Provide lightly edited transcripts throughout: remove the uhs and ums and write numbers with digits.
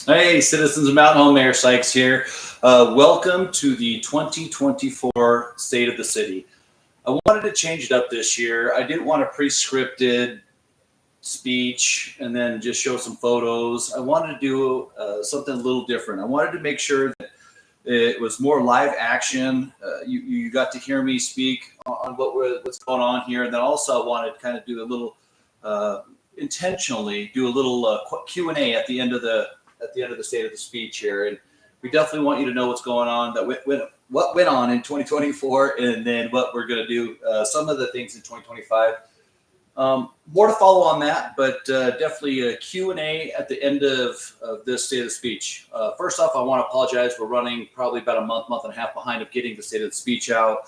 Hey, citizens of Mountain Home, Mayor Sykes here. Welcome to the 2024 State of the City. I wanted to change it up this year. I didn't want a pre-scripted speech and then just show some photos. I wanted to do something a little different. I wanted to make sure that it was more live action. You got to hear me speak on what's going on here, and then also I wanted to kind of do a little intentionally do a little Q&A at the end of the state of the speech here, and we definitely want you to know what's going on, what went on in 2024, and then what we're going to do, some of the things in 2025. More to follow on that, but definitely a Q&A at the end of this state of the speech. First off, I want to apologize. We're running probably about a month and a half behind of getting the state of the speech out.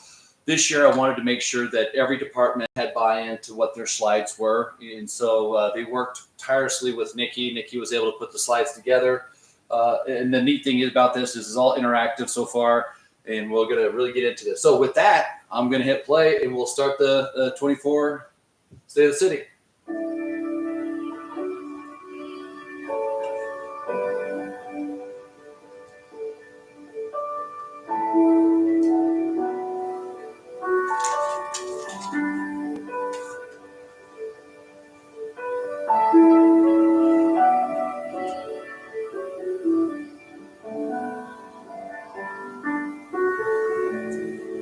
This year, I wanted to make sure that every department had buy-in to what their slides were. And so they worked tirelessly with Nikki. Nikki was able to put the slides together. And the neat thing about this is it's all interactive so far, and we're going to really get into this. So with that, I'm going to hit play, and we'll start the 24 State of the City.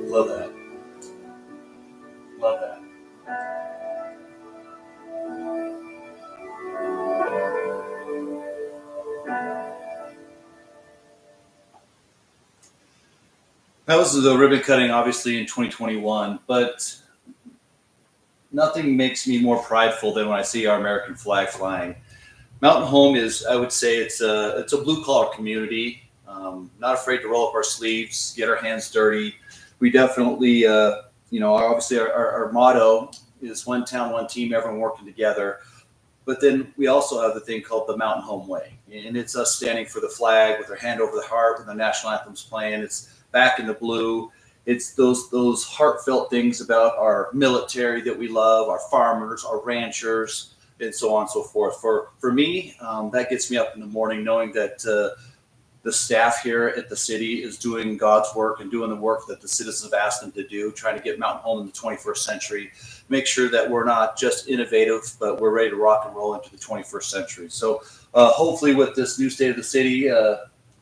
Love that. Love that. That was the ribbon cutting, obviously, in 2021, but nothing makes me more prideful than when I see our American flag flying. Mountain Home is, I would say, it's a blue collar community. Not afraid to roll up our sleeves, get our hands dirty. We definitely, obviously our motto is one town, one team, everyone working together. But then we also have the thing called the Mountain Home Way, and it's us standing for the flag with our hand over the heart when the national anthem's playing. It's back in the blue. It's those heartfelt things about our military that we love, our farmers, our ranchers, and so on and so forth. For me, that gets me up in the morning knowing that the staff here at the city is doing God's work and doing the work that the citizens have asked them to do, trying to get Mountain Home in the 21st century, make sure that we're not just innovative, but we're ready to rock and roll into the 21st century. So hopefully with this new state of the city,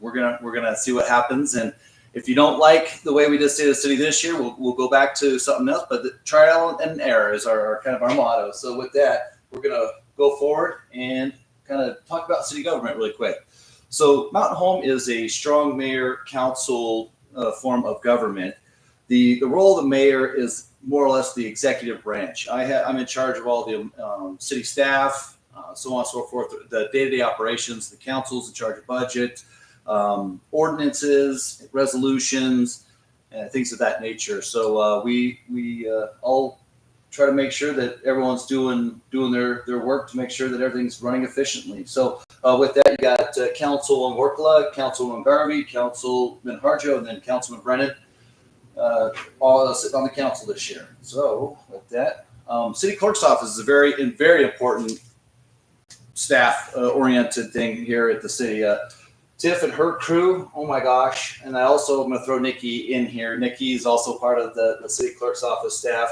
we're gonna see what happens. And if you don't like the way we did State of the City this year, we'll go back to something else. But the trial and error is our kind of our motto. So with that, we're going to go forward and kind of talk about city government really quick. So Mountain Home is a strong mayor council form of government. The role of the mayor is more or less the executive branch. I'm in charge of all the city staff, so on and so forth, the day-to-day operations. The council's in charge of budget, ordinances, resolutions, and things of that nature. So we all try to make sure that everyone's doing their work to make sure that everything's running efficiently. So with that, you got Councilwoman Workla, Councilwoman Garvey, Councilman Harjo, and then Councilman Brennan, all sitting on the council this year. So with that, city clerk's office is a very important staff-oriented thing here at the city. Tiff and her crew, oh my gosh. And I also am going to throw Nikki in here. Nikki is also part of the city clerk's office staff.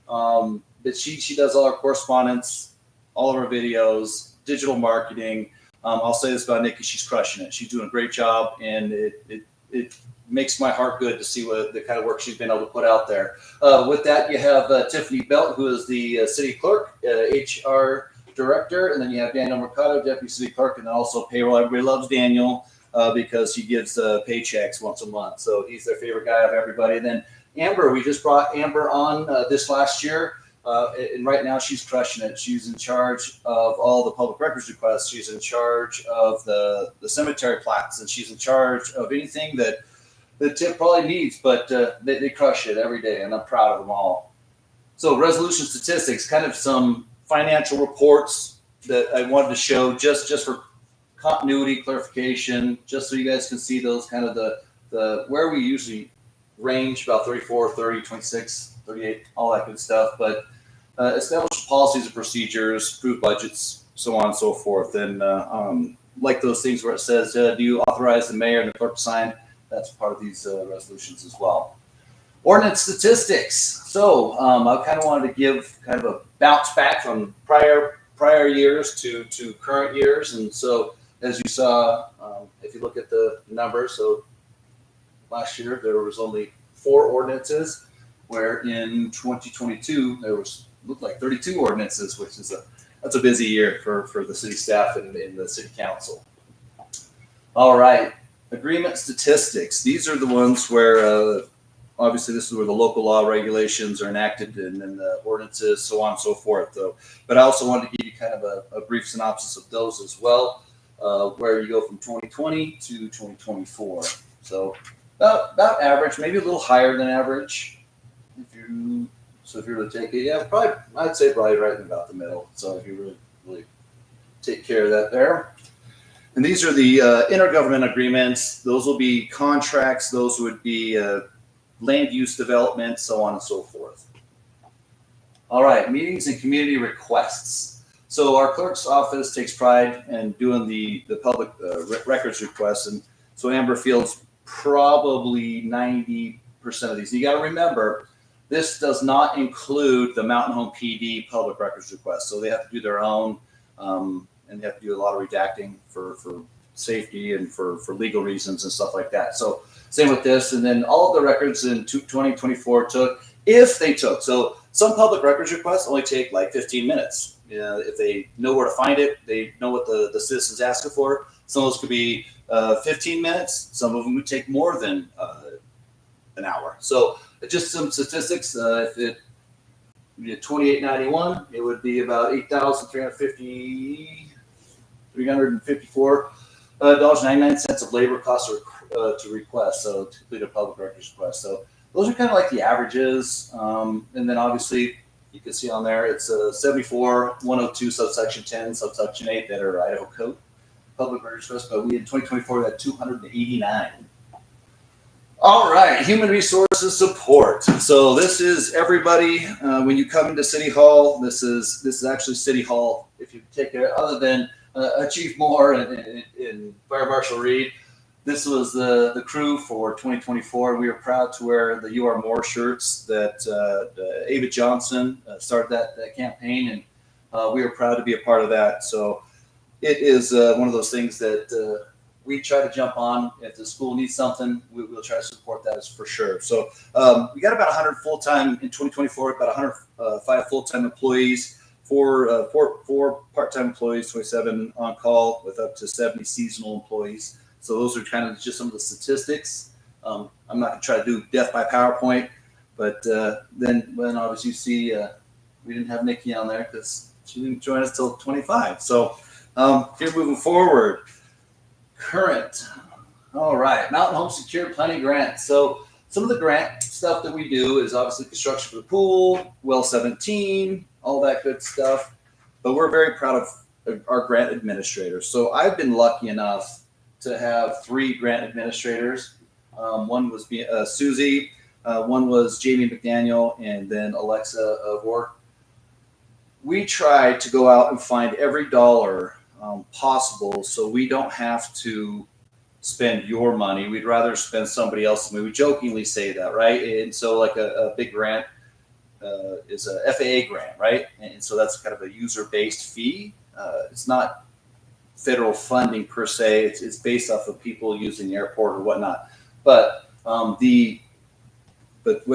But she does all our correspondence, all of our videos, digital marketing. I'll say this about Nikki, she's crushing it. She's doing a great job, and it makes my heart good to see what the kind of work she's been able to put out there. With that, you have Tiffany Belt, who is the city clerk, HR director, and then you have Daniel Mercado, deputy city clerk, and then also payroll. Everybody loves Daniel because he gives paychecks once a month. So he's their favorite guy of everybody. And then Amber, we just brought Amber on this last year. And right now she's crushing it. She's in charge of all the public records requests. She's in charge of the cemetery plaques, and she's in charge of anything that Tip probably needs, but they crush it every day, and I'm proud of them all. So resolution statistics, kind of some financial reports that I wanted to show just for continuity, clarification, just so you guys can see those kind of the where we usually range, about 34, 30, 26, 38, all that good stuff. But establish policies and procedures, approve budgets, so on and so forth. And like those things where it says, do you authorize the mayor and the clerk to sign? That's part of these resolutions as well. Ordinance statistics. So I kind of wanted to give kind of a bounce back from prior years to current years. And so as you saw, if you look at the numbers, so last year there was only 4 ordinances, where in 2022 there looked like 32 ordinances, which is that's a busy year for the city staff and the city council. All right, agreement statistics. These are the ones where obviously this is where the local law regulations are enacted and then the ordinances, so on and so forth. Though, but I also wanted to give you kind of a brief synopsis of those as well, where you go from 2020 to 2024. So about average, maybe a little higher than average. If you were to take it, yeah, probably I'd say probably right in about the middle. So if you really take care of that there. And these are the intergovernment agreements. Those will be contracts. Those would be land use development, so on and so forth. All right, meetings and community requests. So our clerk's office takes pride in doing the public records requests, and so Amber fields probably 90% of these. You got to remember, this does not include the Mountain Home PD public records requests, so they have to do their own, and they have to do a lot of redacting for safety and for legal reasons and stuff like that. So same with this, and then all of the records in 2024 took, if they took. So some public records requests only take like 15 minutes. If they know where to find it, they know what the citizen's asking for. Some of those could be 15 minutes. Some of them would take more than an hour. So just some statistics. If it $28.91, it would be about $8,354 $3.99 of labor costs to request, so to complete a public records request. So those are kind of like the averages. And then obviously you can see on there, it's 74-102 subsection 10, subsection 8 that are Idaho code public records requests, but we in 2024 had 289. All right, human resources support. So this is everybody. When you come into City Hall, this is actually City Hall. If you take it, other than Chief Moore and Fire Marshal Reed, this was the crew for 2024. We are proud to wear the "You Are More" shirts that Ava Johnson started that campaign, and we are proud to be a part of that. So it is one of those things that we try to jump on. If the school needs something, we'll try to support that for sure. So we got about 100 full-time in 2024, about 105 full-time employees, four part-time employees, 27 on call with up to 70 seasonal employees. So those are kind of just some of the statistics. I'm not going to try to do death by PowerPoint, but then obviously you see we didn't have Nikki on there because she didn't join us till 25. So here moving forward. Current. All right. Mountain Home Secured Planning Grant. So some of the grant stuff that we do is obviously construction for the pool, well 17, all that good stuff. But we're very proud of our grant administrators. So I've been lucky enough to have 3 grant administrators. One was Susie, one was Jamie McDaniel, and then Alexa Vork. We try to go out and find every dollar possible, so we don't have to spend your money. We'd rather spend somebody else's money. We jokingly say that, right? And so like a big grant is a FAA grant, right? And so that's kind of a user-based fee. It's not federal funding per se. It's based off of people using the airport or whatnot. But what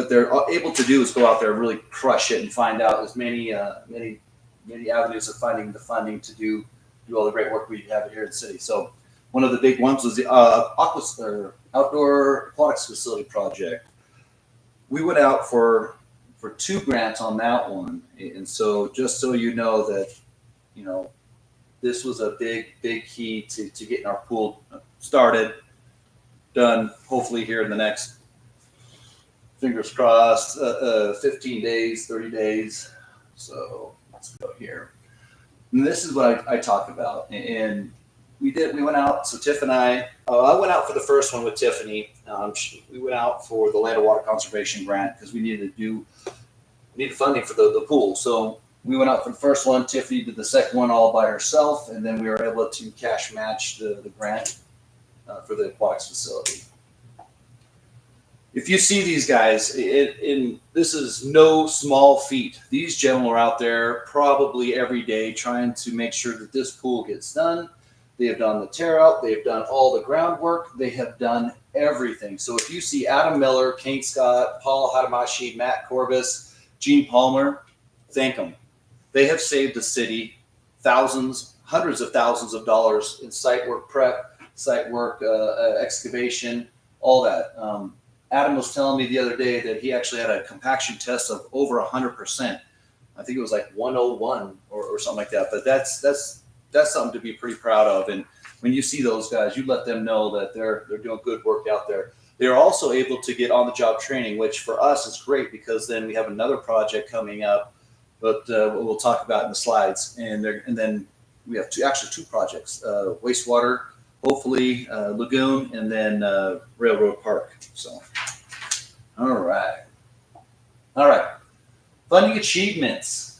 they're able to do is go out there and really crush it and find out as many avenues of finding the funding to do all the great work we have here in the city. So one of the big ones was the outdoor aquatics facility project. We went out for 2 grants on that one, and so just so you know that this was a big key to getting our pool started, done hopefully here in the next, fingers crossed, 15 days, 30 days. So let's go here. And this is what I talk about. And we went out. So Tiff and I went out for the first one with Tiffany. We went out for the Land and Water Conservation Grant because we needed funding for the pool. So We went out for the first one. Tiffany did the second one all by herself, and then we were able to cash match the grant for the aquatics facility. If you see these guys, this is no small feat. These gentlemen are out there probably every day trying to make sure that this pool gets done. They have done the tear out. They have done all the groundwork. They have done everything. So if you see Adam Miller, Kate Scott, Paul Hadamashi, Matt Corbis, Gene Palmer, thank them. They have saved the city thousands, hundreds of thousands of dollars in site work prep, site work excavation, all that. Adam was telling me the other day that he actually had a compaction test of over 100%. I think it was like 101 or something like that. But that's something to be pretty proud of. And when you see those guys, you let them know that they're doing good work out there. They're also able to get on-the-job training, which for us is great because then we have another project coming up, but we'll talk about in the slides. And then we have two projects: wastewater, hopefully lagoon, and then Railroad Park. So, all right. Funding achievements.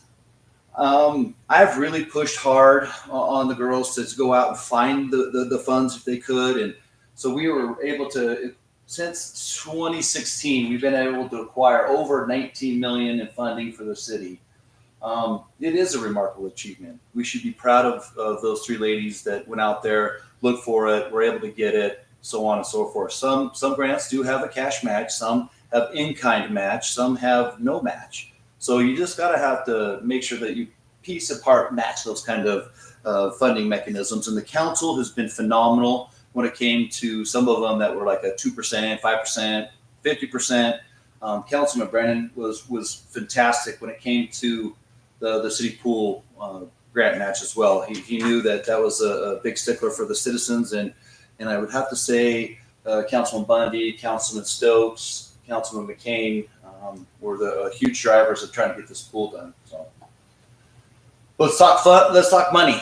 I've really pushed hard on the girls to go out and find the funds if they could. And so we were able to, since 2016, we've been able to acquire over $19 million in funding for the city. It is a remarkable achievement. We should be proud of those three ladies that went out there, looked for it, were able to get it, so on and so forth. Some grants do have a cash match, some have in-kind match, some have no match. So you just got to have to make sure that you piece apart match those kind of funding mechanisms. And the council has been phenomenal when it came to some of them that were like a 2%, 5%, 50%. Councilman Brennan was fantastic when it came to the city pool grant match as well. He knew that was a big stickler for the citizens. And I would have to say Councilman Bundy, Councilman Stokes, Councilman McCain were the huge drivers of trying to get this pool done. So let's talk fun. Let's talk money.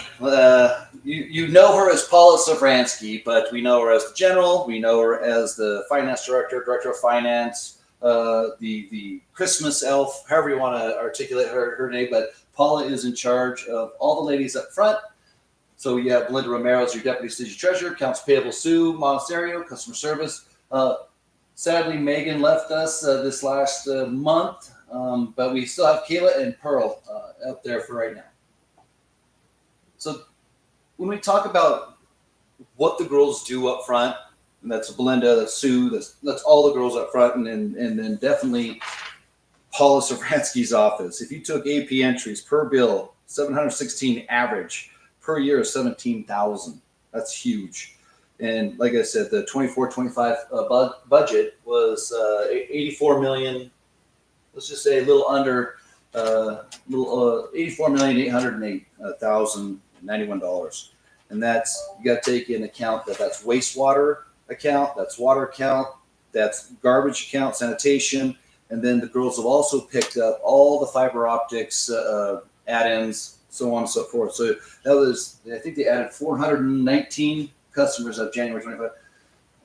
You know her as Paula Savransky, but we know her as the general. We know her as the finance director of finance, the Christmas elf, however you want to articulate her name. But Paula is in charge of all the ladies up front. So you have Belinda Romero as your deputy city treasurer, accounts payable Sue Monasterio, customer service. Sadly, Megan left us this last month, but we still have Kayla and Pearl out there for right now. So when we talk about what the girls do up front, and that's Belinda, that's Sue, that's all the girls up front, and then definitely Paula Savransky's office. If you took AP entries per bill, 716 average per year is 17,000. That's huge. And like I said, the 24-25 budget was 84 million. Let's just say a little under, 84,808,091 dollars. And that's, you got to take into account that's wastewater account, that's water account, that's garbage account, sanitation, and then the girls have also picked up all the fiber optics add-ins, so on and so forth. So that was, I think they added 419 customers of January 25,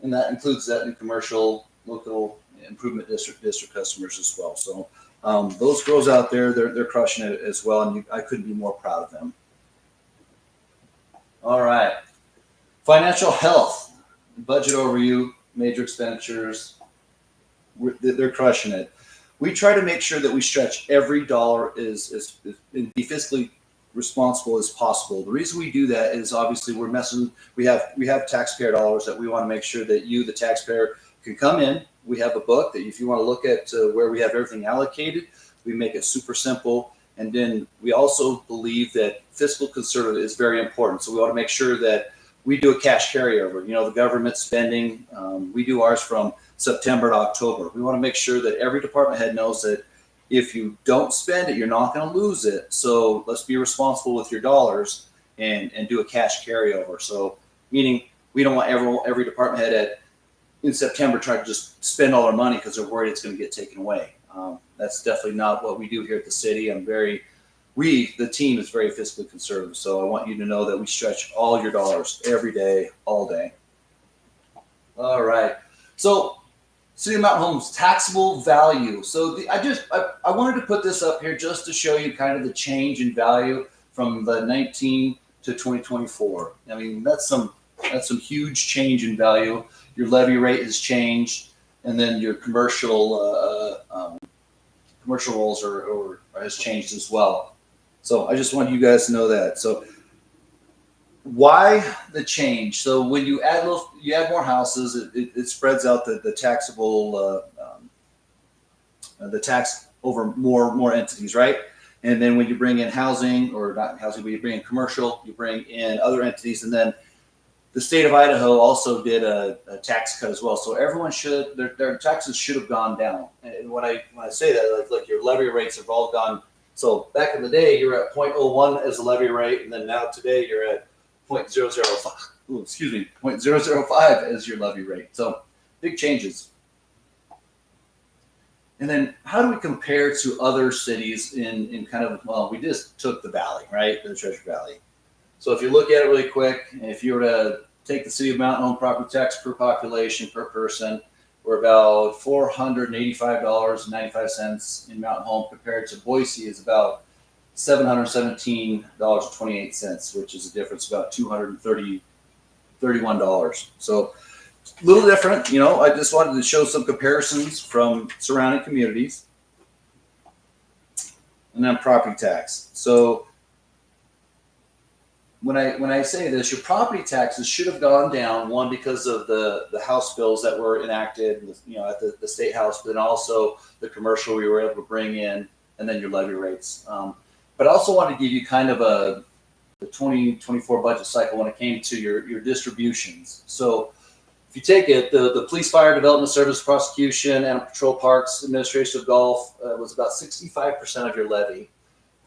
and that includes that new commercial, local improvement district customers as well. So those girls out there, they're crushing it as well, and I couldn't be more proud of them. All right, financial health, budget overview, major expenditures, they're crushing it. We try to make sure that we stretch every dollar is be fiscally responsible as possible. The reason we do that is obviously we have taxpayer dollars that we want to make sure that you, the taxpayer, can come in. We have a book that if you want to look at where we have everything allocated, we make it super simple. And then we also believe that fiscal conservative is very important. So we want to make sure that we do a cash carryover. You know, the government spending, we do ours from September to October. We want to make sure that every department head knows that if you don't spend it, you're not going to lose it. So let's be responsible with your dollars and do a cash carryover. So meaning we don't want every department head in September trying to just spend all their money because they're worried it's going to get taken away. That's definitely not what we do here at the city. The team is very fiscally conservative. So I want you to know that we stretch all your dollars every day, all day. All right. So City of Mountain Home's taxable value. So I wanted to put this up here just to show you kind of the change in value from the 19 to 2024. I mean, that's some huge change in value. Your levy rate has changed, and then your commercial rolls or has changed as well. So I just want you guys to know that. So why the change? So when you add more houses, it spreads out the taxable the tax over more entities, right? And then when you bring in housing, or not housing, but you bring in commercial, you bring in other entities, and then the state of Idaho also did a tax cut as well. So everyone their taxes should have gone down. And when I say that, like your levy rates have all gone. So back in the day, you're at 0.01 as a levy rate, and then now today you're at 0.005. Ooh, excuse me, 0.005 as your levy rate. So big changes. And then how do we compare to other cities in kind of, well, we just took the valley, right? The Treasure Valley. So if you look at it really quick, if you were to take the City of Mountain Home property tax per population per person, we're about $485.95 in Mountain Home, compared to Boise is about $717.28, which is a difference of about $231. So a little different, you know. I just wanted to show some comparisons from surrounding communities. And then property tax. So when I say this, your property taxes should have gone down, one, because of the House bills that were enacted, you know, at the state house, but then also the commercial we were able to bring in, and then your levy rates. But I also want to give you kind of the 2024 budget cycle when it came to your distributions. So if you take it, the police, fire, development, service, prosecution, animal control, parks, administration of golf was about 65% of your levy.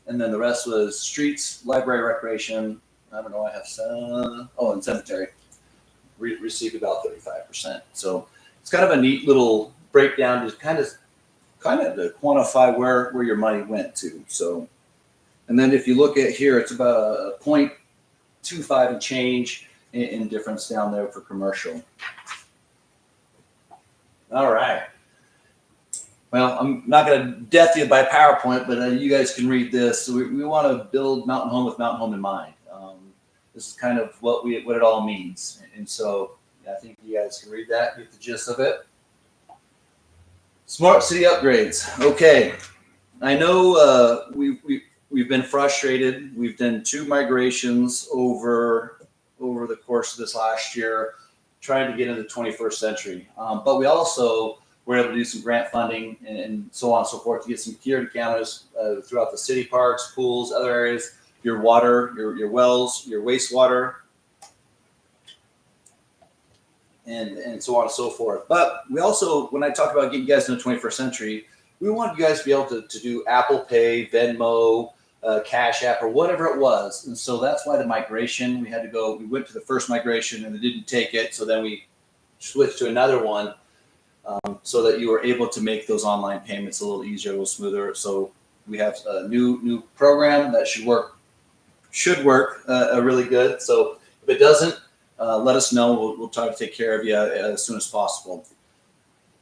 And then the rest was streets, library, recreation. I don't know, I have some, and cemetery received about 35%. So it's kind of a neat little breakdown to kind of to quantify where your money went to. So, and then if you look at here, it's about a 0.25 and change in difference down there for commercial. All right. Well, I'm not going to death you by PowerPoint, but you guys can read this. So we want to build Mountain Home with Mountain Home in mind. This is kind of what it all means. And so I think you guys can read that, get the gist of it. Smart city upgrades. Okay. I know we've been frustrated. We've done 2 migrations over the course of this last year, trying to get into the 21st century. But we also were able to do some grant funding and so on and so forth to get some security cameras throughout the city parks, pools, other areas, your water, your wells, your wastewater, and so on and so forth. But we also, when I talk about getting you guys in the 21st century, we want you guys to be able to do Apple Pay, Venmo, Cash App, or whatever it was. And so that's why the migration, we went to the first migration and they didn't take it. So then we switched to another one so that you were able to make those online payments a little easier, a little smoother. So we have a new program that should work really good. So if it doesn't, let us know. We'll try to take care of you as soon as possible.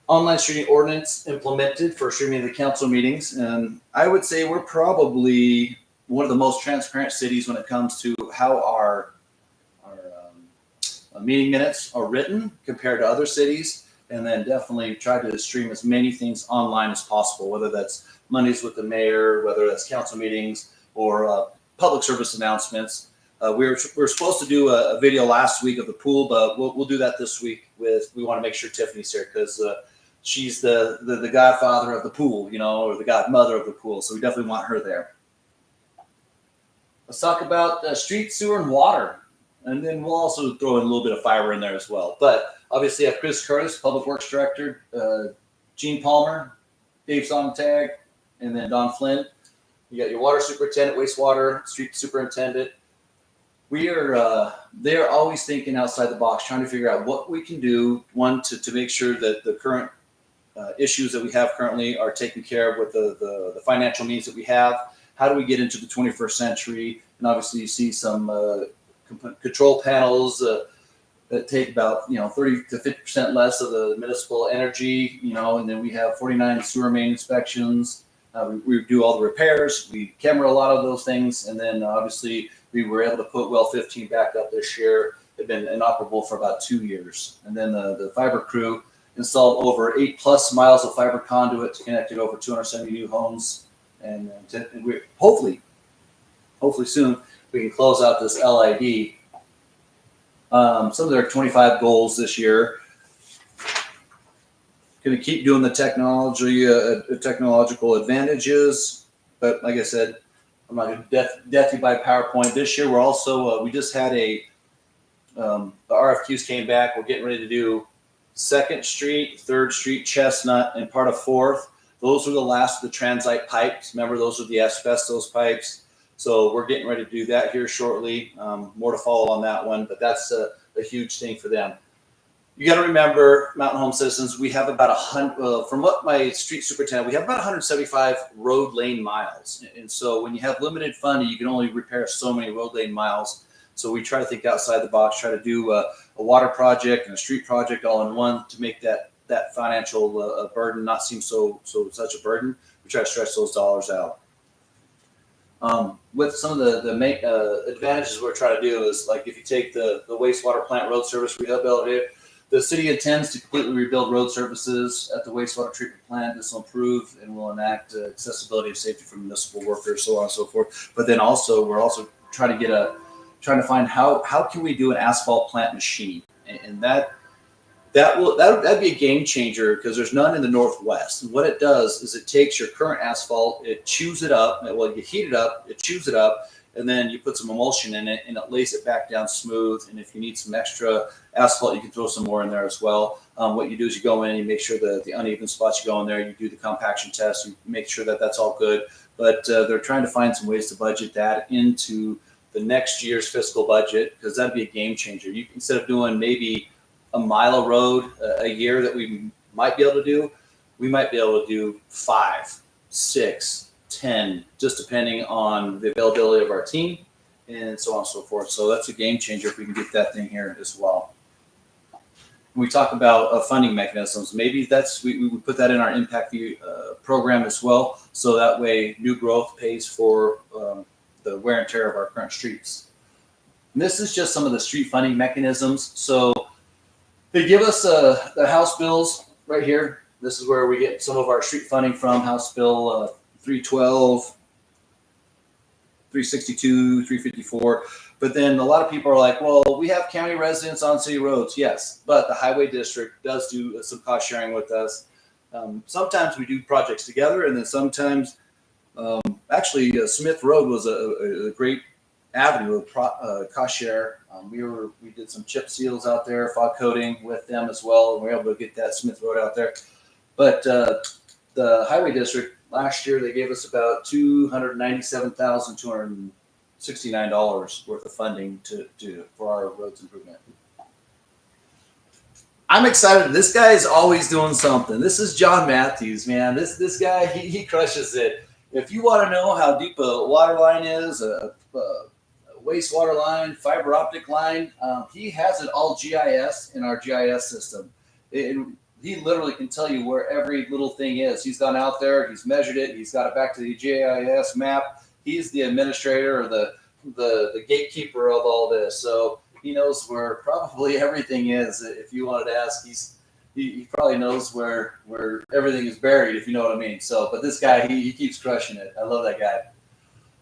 Online streaming ordinance implemented for streaming the council meetings. And I would say we're probably one of the most transparent cities when it comes to how our meeting minutes are written compared to other cities. And then definitely try to stream as many things online as possible, whether that's Mondays with the mayor, whether that's council meetings or public service announcements. We were supposed to do a video last week of the pool, but we'll do that this week. We want to make sure Tiffany's here because she's the godfather of the pool, you know, or the godmother of the pool. So we definitely want her there. Let's talk about street, sewer, and water. And then we'll also throw in a little bit of fiber in there as well. But obviously I have Chris Curtis, Public Works Director, Gene Palmer, Dave Sontag, and then Don Flynn. You got your water superintendent, wastewater, street superintendent. They're always thinking outside the box, trying to figure out what we can do, one, to make sure that the current issues that we have currently are taken care of with the financial needs that we have. How do we get into the 21st century? And obviously you see some control panels, that take about 30 to 50% less of the municipal energy, and then we have 49 sewer main inspections. We do all the repairs. We camera a lot of those things, and then obviously we were able to put well 15 back up this year. They've been inoperable for about 2 years, and then the fiber crew installed over 8+ miles of fiber conduit to connect over 270 new homes, and we hopefully soon we can close out this LID. Some of their 25 goals this year. Going to keep doing the technological advantages, but like I said, I'm not going to death you by PowerPoint. This year, we're also we just had the RFQs came back. We're getting ready to do 2nd Street, 3rd Street, Chestnut, and part of 4th. Those are the last of the transite pipes. Remember, those are the asbestos pipes. So we're getting ready to do that here shortly. More to follow on that one, but that's a huge thing for them. You got to remember, Mountain Home citizens, we have about 100, from what my street superintendent, we have about 175 road lane miles. And so when you have limited funding, you can only repair so many road lane miles. So we try to think outside the box, try to do a water project and a street project all in one to make that financial burden not seem such a burden. We try to stretch those dollars out. With some of the main advantages we're trying to do is, like, if you take the wastewater plant road service rehabilitated, the city intends to completely rebuild road services at the wastewater treatment plant. This will improve and will enact accessibility and safety for municipal workers, so on and so forth. But then also, we're also trying to find how can we do an asphalt plant machine, and that'd be a game changer because there's none in the Northwest. And what it does is it takes your current asphalt, it chews it up. Well, you heat it up, it chews it up, and then you put some emulsion in it, and it lays it back down smooth. And if you need some extra asphalt, you can throw some more in there as well. What you do is you go in, you make sure that the uneven spots, you go in there, you do the compaction test, you make sure that that's all good. But they're trying to find some ways to budget that into the next year's fiscal budget, because that'd be a game changer. You, instead of doing maybe a mile of road a year that we might be able to do, we might be able to do 5, 6, 10, just depending on the availability of our team and so on and so forth. So that's a game changer if we can get that thing here as well. When we talk about funding mechanisms, maybe we put that in our impact fee program as well, so that way new growth pays for the wear and tear of our current streets. And this is just some of the street funding mechanisms. So they give us the House bills right here. This is where we get some of our street funding from: House Bill 312, 362, 354. But then a lot of people are like, well, we have county residents on city roads. Yes, but the highway district does do some cost sharing with us. Sometimes we do projects together, and then sometimes, actually, Smith Road was a great avenue of cost share. We did some chip seals out there, fog coating with them as well, and we were able to get that Smith Road out there. But the highway district, last year, they gave us about $297,269 worth of funding for our roads improvement. I'm excited. This guy is always doing something. This is John Matthews, man. This guy, he crushes it. If you want to know how deep a water line is, a wastewater line, fiber optic line, he has it all GIS in our GIS system. He literally can tell you where every little thing is. He's gone out there, he's measured it, he's got it back to the GIS map. He's the administrator or the gatekeeper of all this. So he knows where probably everything is. If you wanted to ask, he probably knows where everything is buried, if you know what I mean. So, but this guy, he keeps crushing it. I love that guy.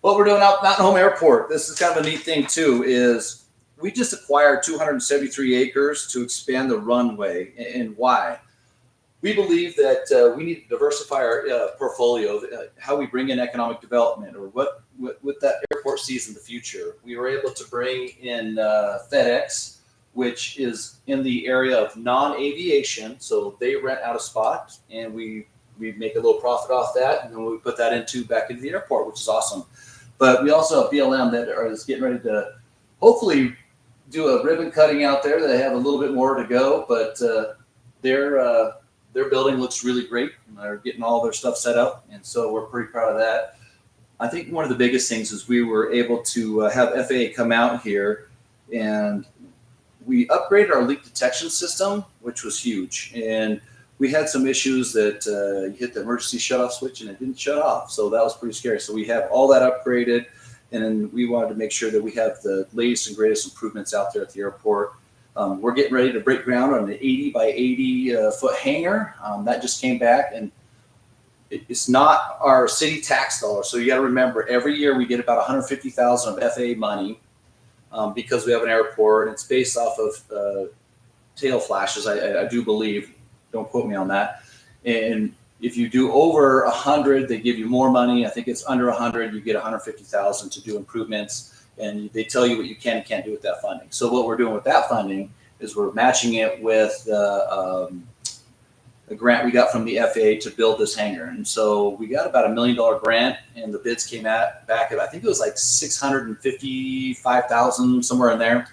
What we're doing out Mountain Home Airport, this is kind of a neat thing too, is we just acquired 273 acres to expand the runway. And why? We believe that we need to diversify our portfolio, how we bring in economic development, or what that airport sees in the future. We were able to bring in FedEx, which is in the area of non-aviation. So they rent out a spot, and we make a little profit off that, and then we put that back into the airport, which is awesome. But we also have BLM that is getting ready to hopefully do a ribbon cutting out there. They have a little bit more to go, but their building looks really great. They're getting all their stuff set up, and so we're pretty proud of that. I think one of the biggest things is we were able to have FAA come out here, and we upgraded our leak detection system, which was huge. And we had some issues that you hit the emergency shutoff switch and it didn't shut off. So that was pretty scary. So we have all that upgraded. And then we wanted to make sure that we have the latest and greatest improvements out there at the airport. We're getting ready to break ground on an 80 by 80 foot hangar. That just came back, and it's not our city tax dollars. So you got to remember, every year we get about $150,000 of FAA money because we have an airport, and it's based off of tail flashes, I do believe. Don't quote me on that. And if you do over 100, they give you more money. I think it's under 100, you get 150,000 to do improvements, and they tell you what you can and can't do with that funding. So what we're doing with that funding is we're matching it with a grant we got from the FAA to build this hangar. And so we got about $1 million grant, and the bids came back at, I think it was like 655,000, somewhere in there,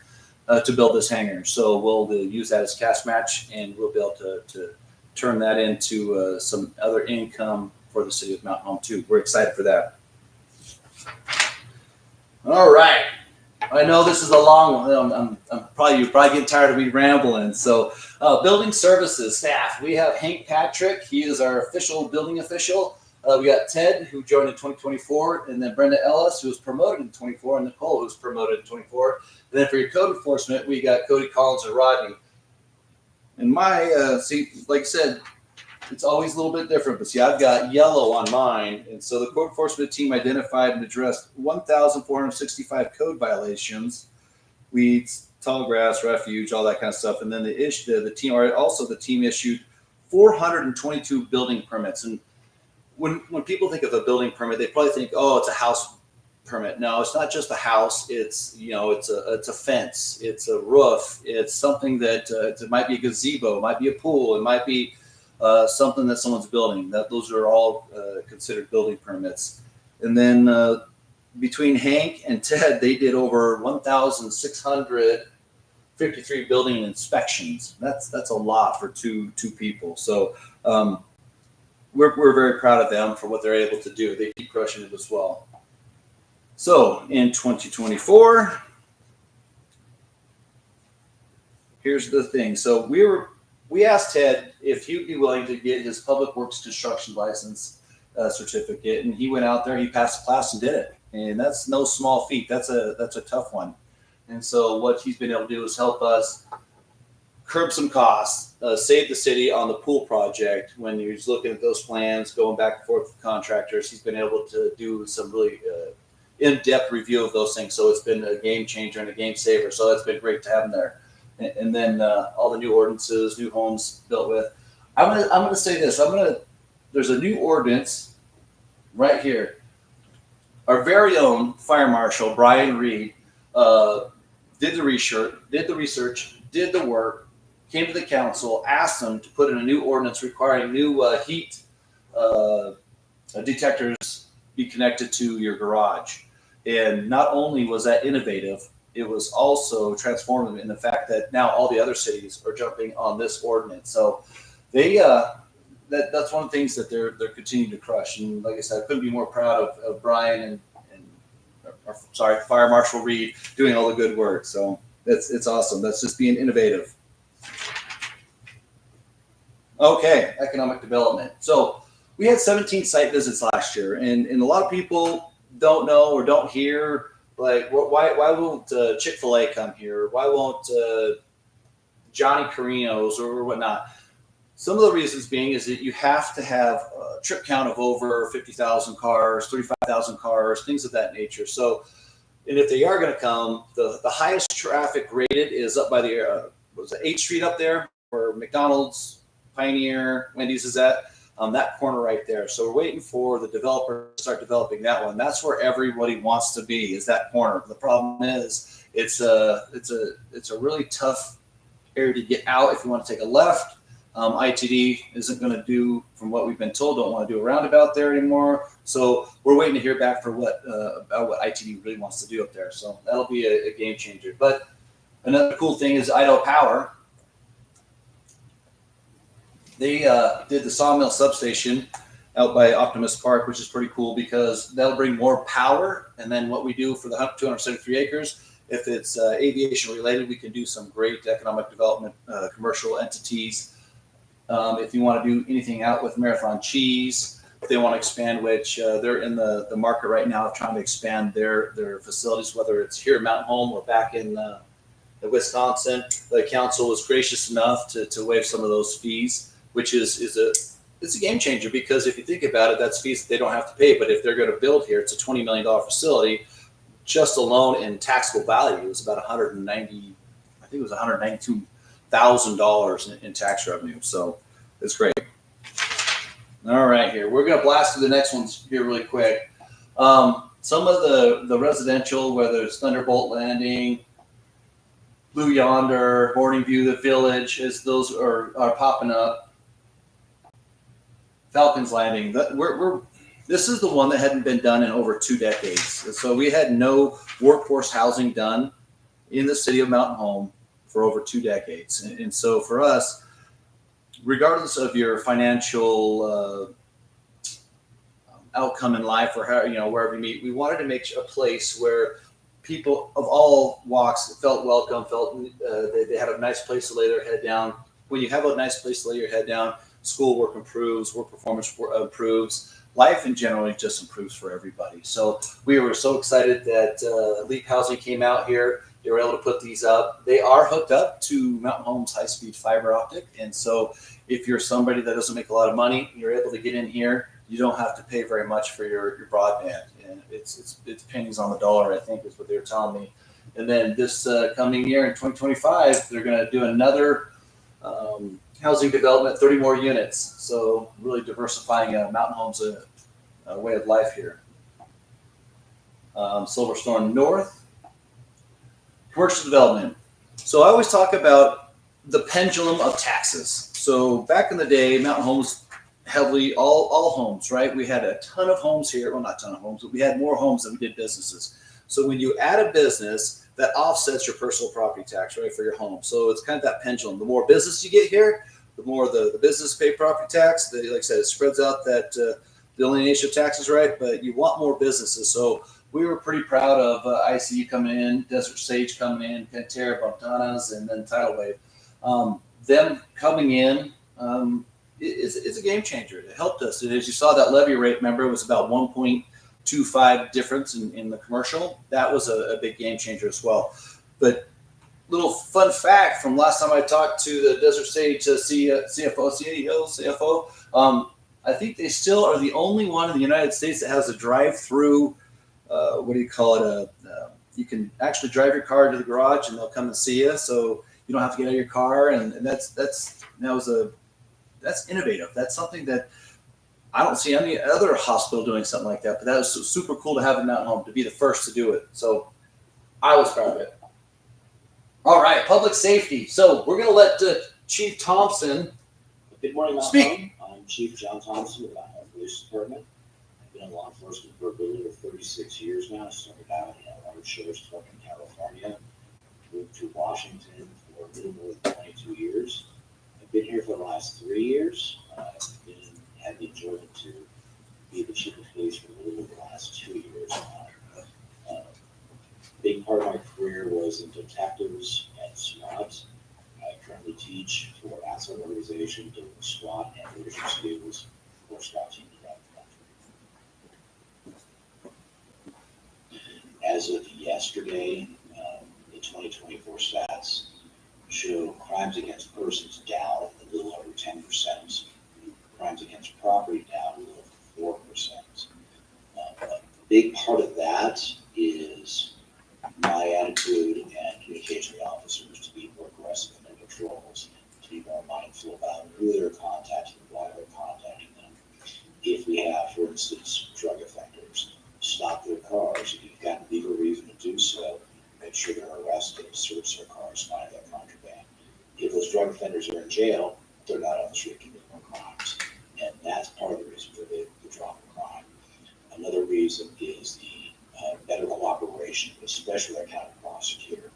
to build this hangar. So we'll use that as cash match, and we'll be able to turn that into some other income for the city of Mountain Home too. We're excited for that. All right. I know this is a long one. You're probably getting tired of me rambling. So building services staff, we have Hank Patrick. He is our official building official. We got Ted, who joined in 2024, and then Brenda Ellis, who was promoted in 24, and Nicole, who was promoted in 24. And then for your code enforcement, we got Cody Collins and Rodney. And my, like I said, it's always a little bit different, but see, I've got yellow on mine. And so the code enforcement team identified and addressed 1,465 code violations, weeds, tall grass, refuge, all that kind of stuff. And then the team issued 422 building permits. And when people think of a building permit, they probably think, oh, it's a house permit. No, it's not just a house. It's a fence. It's a roof. It's something that it might be a gazebo. It might be a pool. It might be something that someone's building. Those are all considered building permits. And then between Hank and Ted, they did over 1,653 building inspections. That's a lot for two people. So we're very proud of them for what they're able to do. They keep crushing it as well. So in 2024, here's the thing. So we asked Ted if he would be willing to get his public works construction license certificate, and he went out there, he passed the class and did it. And that's no small feat. That's a tough one. And so what he's been able to do is help us curb some costs, save the city on the pool project. When he's looking at those plans, going back and forth with contractors, he's been able to do some really in-depth review of those things. So it's been a game changer and a game saver. So it's been great to have him there. And then all the new ordinances, new homes built with. I'm gonna say this. There's a new ordinance right here. Our very own fire marshal Brian Reed did the research, did the work, came to the council, asked them to put in a new ordinance requiring new heat detectors be connected to your garage. And not only was that innovative, it was also transformative in the fact that now all the other cities are jumping on this ordinance. So they that's one of the things that they're continuing to crush. And like I said, I couldn't be more proud of Brian and Fire Marshal Reed doing all the good work. So it's awesome. That's just being innovative. Okay, economic development. So we had 17 site visits last year, and a lot of people don't know or don't hear, like, why won't Chick-fil-A come here? Why won't Johnny Carino's or whatnot? Some of the reasons being is that you have to have a trip count of over 50,000 cars, 35,000 cars, things of that nature. So, and if they are going to come, the highest traffic rated is up by the 8th Street up there, where McDonald's, Pioneer, Wendy's is at. That corner right there. So we're waiting for the developer to start developing that one. That's where everybody wants to be, is that corner. The problem is it's a really tough area to get out if you want to take a left. ITD isn't going to do, from what we've been told, don't want to do a roundabout there anymore. So we're waiting to hear back for about what ITD really wants to do up there. So that'll be a game changer. But another cool thing is Idaho Power. They did the sawmill substation out by Optimus Park, which is pretty cool because that'll bring more power. And then what we do for the 273 acres If it's aviation related, we can do some great economic development, commercial entities. If you want to do anything out with Marathon Cheese, if they want to expand, which they're in the market right now of trying to expand their facilities, whether it's here at Mountain Home or back in Wisconsin. The council was gracious enough to waive some of those fees, which is it's a game changer, because if you think about it, that's fees that they don't have to pay. But if they're going to build here, it's a $20 million facility. Just alone in taxable value is about 190, I think it was $192,000 in tax revenue. So it's great. All right, here we're going to blast through the next ones here really quick. Some of the residential, whether it's Thunderbolt Landing, Blue Yonder, Morning View, the Village, as those are popping up. Falcons Landing. This is the one that hadn't been done in over 2 decades. So we had no workforce housing done in the city of Mountain Home for over 2 decades. And so for us, regardless of your financial outcome in life or how, wherever you meet, we wanted to make a place where people of all walks felt welcome, felt they had a nice place to lay their head down. When you have a nice place to lay your head down, schoolwork improves, work performance improves, life in general just improves for everybody. So we were so excited that Leap Housing came out here. They were able to put these up. They are hooked up to Mountain Home's high-speed fiber optic. And so if you're somebody that doesn't make a lot of money, you're able to get in here. You don't have to pay very much for your broadband. And it's pennies on the dollar, I think, is what they were telling me. And then this coming year in 2025, they're going to do another housing development, 30 more units. So really diversifying Mountain Home's a way of life here. Silverstone North, commercial development. So I always talk about the pendulum of taxes. So back in the day, Mountain Home's heavily all homes, right? We had a ton of homes here. Well, not a ton of homes, but we had more homes than we did businesses. So when you add a business, that offsets your personal property tax, right, for your home. So it's kind of that pendulum. The more business you get here, the more the business pay property tax. Like I said, it spreads out that delineation of taxes, right? But you want more businesses. So we were pretty proud of ICU coming in, Desert Sage coming in, Pantera, Bontanas, and then Tidal Wave. Them coming in is a game changer. It helped us. And as you saw, that levy rate, remember, it was about 1.25 difference in the commercial. That was a big game changer as well. But little fun fact from last time I talked to the Desert Sage CFO, I think they still are the only one in the United States that has a drive-through. What do you call it? You can actually drive your car to the garage and they'll come and see you, so you don't have to get out of your car. And that's innovative. That's something that I don't see any other hospital doing something like that. But that was super cool to have in Mountain Home, to be the first to do it. So I was proud of it. All right, public safety. So we're going to let Chief Thompson Good morning, speak. I'm Chief John Thompson with the Idaho Police Department. I've been in law enforcement for a little over 36 years now. I started out in Orange Sheriff's Department in California, moved to Washington for a little more than 22 years. I've been here for the last 3 years. Had the enjoyment to be the chief of police for a little over the last 2 years now. Big part of my career was in detectives and SWAT. I currently teach for outside organization doing SWAT and leadership skills for SWAT team throughout the country. As of yesterday, the 2024 stats show crimes against persons down a little over 10%, crimes against property down a little over 4%. A big part of that is my attitude and communication with officers to be more aggressive in their patrols, to be more mindful about who they're contacting, why they're contacting them. If we have, for instance, drug offenders, stop their cars. If you've got legal reason to do so, make sure they're arrested, search their cars, find that contraband. If those drug offenders are in jail, they're not on the street committing more crimes. And that's part of the reason for the drop in crime. Another reason is the better cooperation, especially our county prosecutor,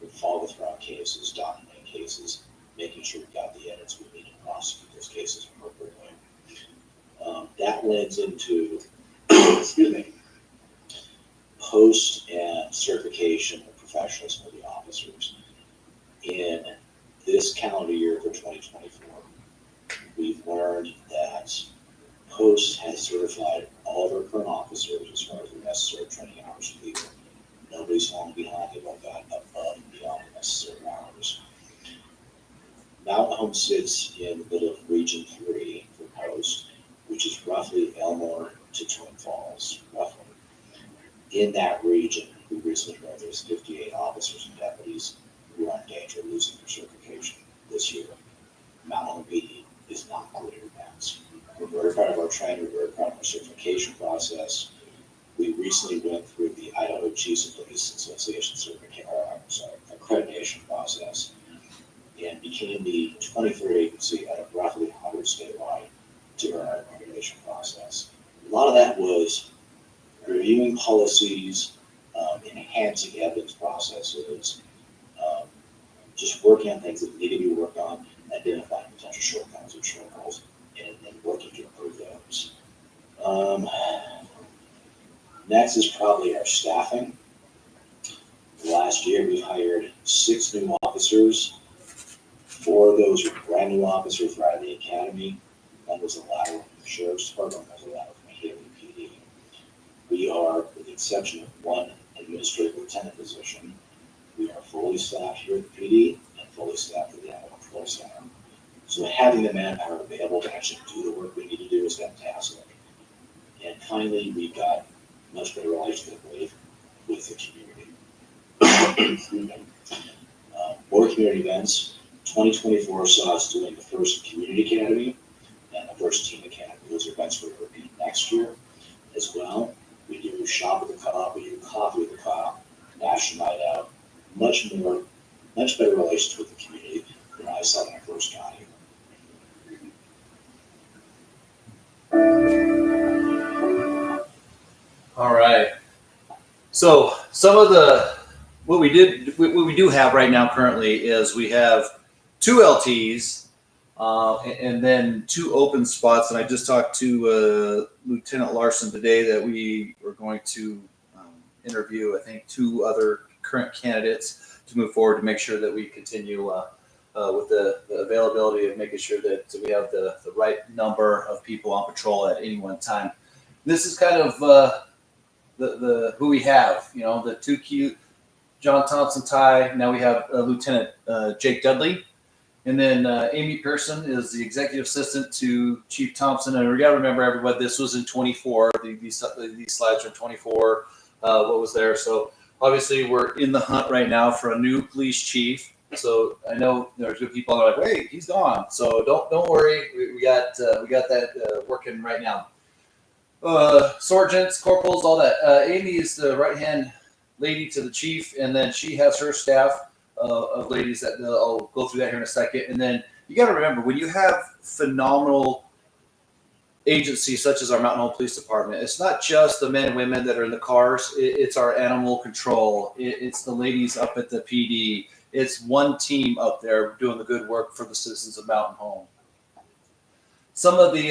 with follow-through cases, documenting cases, making sure we've got the evidence we need to prosecute those cases appropriately. That lends into post and certification of professionalism of the officers. In this calendar year for 2024, we've learned that Post has certified all of our current officers as far as the necessary training hours for legal. Nobody's falling behind. They've all got above and beyond the necessary hours. Mountain Home sits in the middle of Region 3 for Post, which is roughly Elmore to Twin Falls, roughly. In that region, we recently learned there's 58 officers and deputies who are in danger of losing their certification this year. Mountain Home PD is not clear advance. We're very proud of our training, we're very proud of our certification process. We recently went through the Idaho Chiefs of Police Association accreditation process and became the 23rd agency out of roughly 100 statewide to earn our accreditation process. A lot of that was reviewing policies, enhancing evidence processes, just working on things that needed to be worked on, identifying potential shortcomings and shortfalls, and working to improve those. Next is probably our staffing. Last year, we hired 6 new officers. 4 of those were brand new officers right out of the academy. One was a lateral from the Sheriff's Department, one was a lateral from Haley PD. We are, with the exception of one administrative lieutenant position, we are fully staffed here at the PD and fully staffed at the Animal Control Center. So having the manpower available to actually do the work we need to do is fantastic. And finally, we've got much better relationship with the community. More community events. 2024 saw us doing the first community academy and the first team academy. Those events will repeat next year as well. We do shop with the co-op, we do coffee with the co-op, national night out. Much better relations with the community than I saw when I first got here. All right. So some of what we do have right now currently is we have 2 LTs and then 2 open spots. And I just talked to Lieutenant Larson today that we were going to interview, I think, 2 other current candidates to move forward to make sure that we continue with the availability of making sure that we have the right number of people on patrol at any one time. This is kind of the who we have, the 2 cute John Thompson Ty. Now we have Lieutenant Jake Dudley, and then Amy Pearson is the executive assistant to Chief Thompson. And we got to remember, everybody, this was in 24. These slides are 24. What was there? So obviously we're in the hunt right now for a new police chief. So I know there's good people that are like, wait, he's gone. So don't worry, we got that working right now. Sergeants, corporals, all that. Amy is the right-hand lady to the chief, and then she has her staff of ladies that I'll go through that here in a second. And then you got to remember, when you have phenomenal agencies such as our Mountain Home Police Department, it's not just the men and women that are in the cars. It's our animal control. It's the ladies up at the PD. It's one team up there doing the good work for the citizens of Mountain Home. Some of the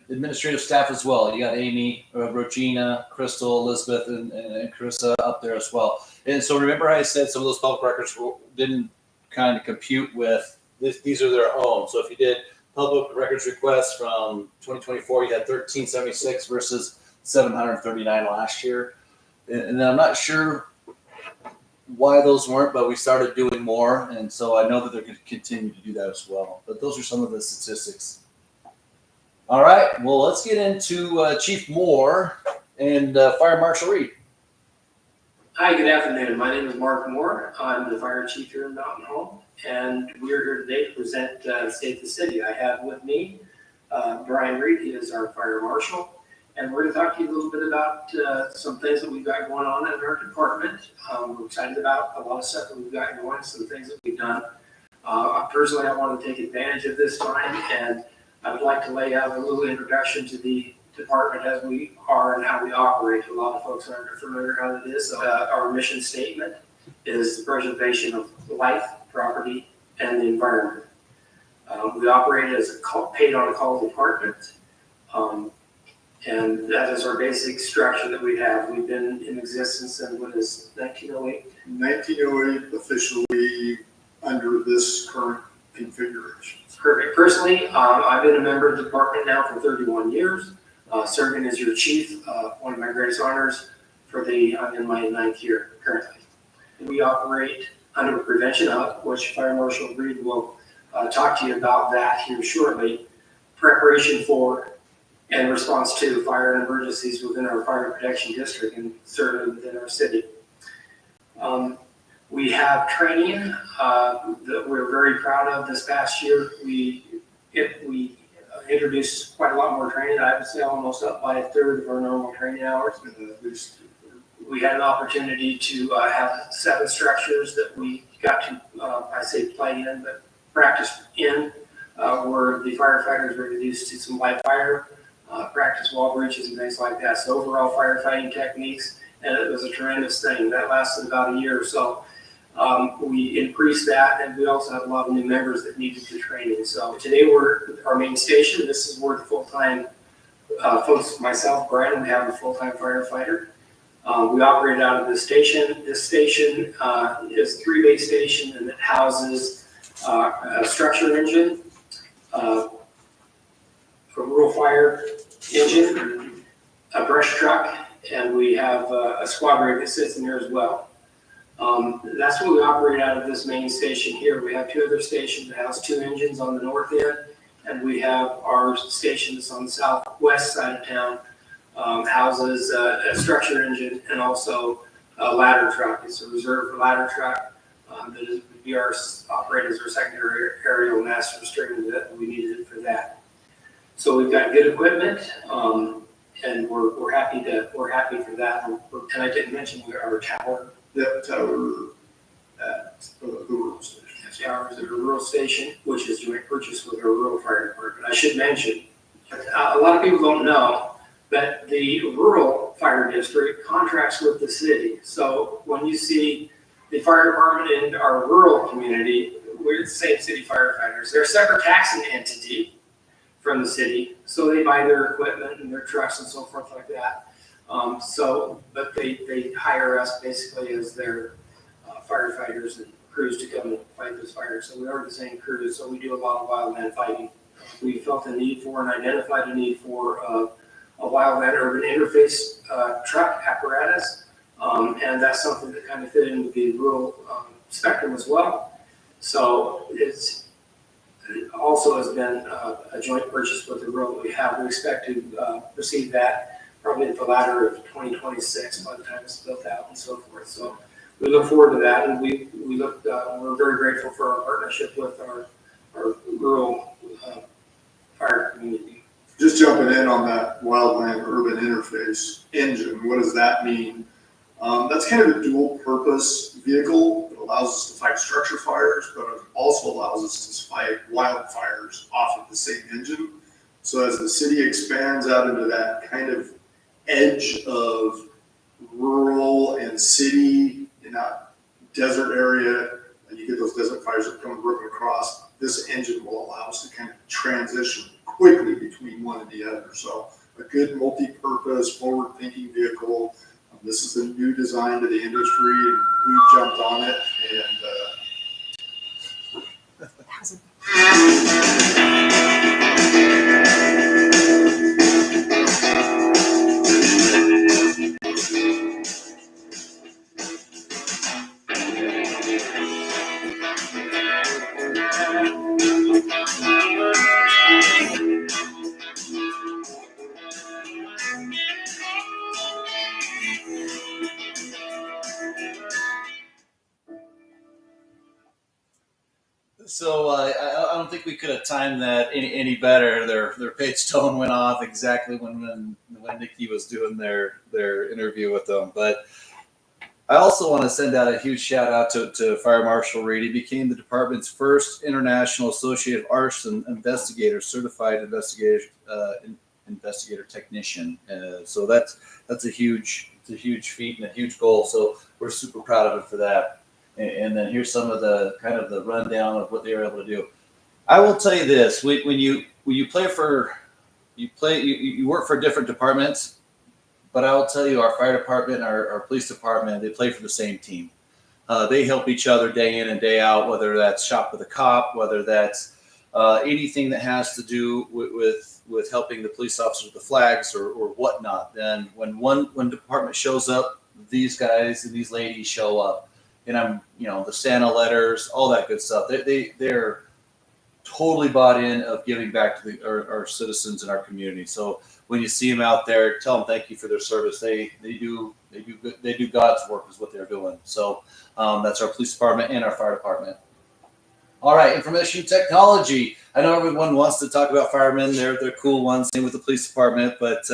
administrative staff as well. You got Amy, Regina, Crystal, Elizabeth, and Carissa up there as well. And so remember I said some of those public records didn't kind of compute with this. These are their own. So if you did public records requests from 2024, you had 1376 versus 739 last year. And then I'm not sure why those weren't, but we started doing more, and so I know that they're going to continue to do that as well. But those are some of the statistics. All right, well, let's get into Chief Moore and Fire Marshal Reed. Hi, good afternoon. My name is Mark Moore. I'm the fire chief here in Mountain Home, and we're here today to present State of the City. I have with me Brian Reed. He is our fire marshal. And we're going to talk to you a little bit about some things that we've got going on in our department. We're excited about a lot of stuff that we've got going, some things that we've done. Personally, I want to take advantage of this time, and I would like to lay out a little introduction to the department as we are and how we operate. A lot of folks aren't familiar how it is. Our mission statement is the preservation of life, property, and the environment. We operate as a paid-on-call department. And that is our basic structure that we have. We've been in existence since, 1908? 1908 officially under this current configuration. Perfect. Personally, I've been a member of the department now for 31 years, serving as your chief, one of my greatest honors I'm in my 9th year currently. We operate under Prevention Hub, which Fire Marshal Reed will talk to you about that here shortly. Preparation for and response to fire and emergencies within our fire protection district and certainly within our city. We have training that we're very proud of. This past year, we introduced quite a lot more training. I would say almost up by a third of our normal training hours. We had an opportunity to have 7 structures that we got to, I say play in, but practice in, where the firefighters were introduced to some live fire, practice wall breaches and things like that. So overall firefighting techniques, and it was a tremendous thing. That lasted about a year or so. We increased that, and we also have a lot of new members that needed the training. So today we're our main station. This is where the full-time folks, myself, Brian, we have a full-time firefighter. We operate out of this station. This station is a 3-bay station, and it houses a structure engine, a rural fire engine, a brush truck, and we have a squad rig that sits in there as well. That's what we operate out of this main station here. We have 2 other stations that house 2 engines on the north end, and we have our station that's on the southwest side of town, houses a structure engine and also a ladder truck. It's a reserve ladder truck that is operated as our secondary aerial master string that we needed it for that. So we've got good equipment, and we're happy for that. And I didn't mention our tower. That tower at the rural station. That's ours at a rural station, which is joint purchase with our rural fire department. I should mention, a lot of people don't know, but the rural fire district contracts with the city. So when you see the fire department in our rural community, we're the same city firefighters. They're a separate taxing entity from the city, so they buy their equipment and their trucks and so forth like that. But they hire us basically as their firefighters and crews to come and fight those fires. So we are the same crews, so we do a lot of wildland fighting. We felt a need for and identified a need for a wildland urban interface truck apparatus, and that's something that kind of fit into the rural spectrum as well. So it also has been a joint purchase with the rural that we have. We expect to receive that probably at the latter of 2026 by the time it's built out and so forth. So we look forward to that, and we're very grateful for our partnership with our rural fire community. Just jumping in on that wildland urban interface engine, what does that mean? That's kind of a dual purpose vehicle. It allows us to fight structure fires, but it also allows us to fight wildfires off of the same engine. So as the city expands out into that kind of edge of rural and city in that desert area, and you get those desert fires that come ripping across, this engine will allow us to kind of transition quickly between one and the other. So a good multi-purpose, forward-thinking vehicle. This is a new design to the industry, and we jumped on it. So I don't think we could have timed that any better. Their page tone went off exactly when Nikki was doing their interview with them. But I also want to send out a huge shout out to Fire Marshal Reed. He became the department's first international associate arson investigator, certified investigator technician. So that's a huge feat and a huge goal. So we're super proud of him for that. And then here's some of the kind of the rundown of what they were able to do. I will tell you this: when you play for you work for different departments, but I will tell you, our fire department, our police department, they play for the same team. They help each other day in and day out, whether that's shop with a cop, whether that's anything that has to do with helping the police officers with the flags or whatnot. Then when one department shows up, these guys and these ladies show up, and the Santa letters, all that good stuff. They're totally bought in of giving back to our citizens in our community. So when you see them out there, tell them thank you for their service. They do God's work is what they're doing. So that's our police department and our fire department. All right, information technology. I know everyone wants to talk about firemen. They're cool ones. Same with the police department. But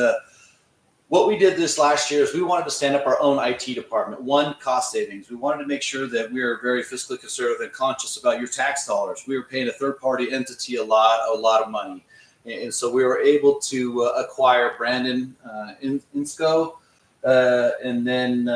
what we did this last year is we wanted to stand up our own IT department. One, cost savings. We wanted to make sure that we are very fiscally conservative and conscious about your tax dollars. We were paying a third-party entity a lot of money. And so we were able to acquire Brandon Insco and then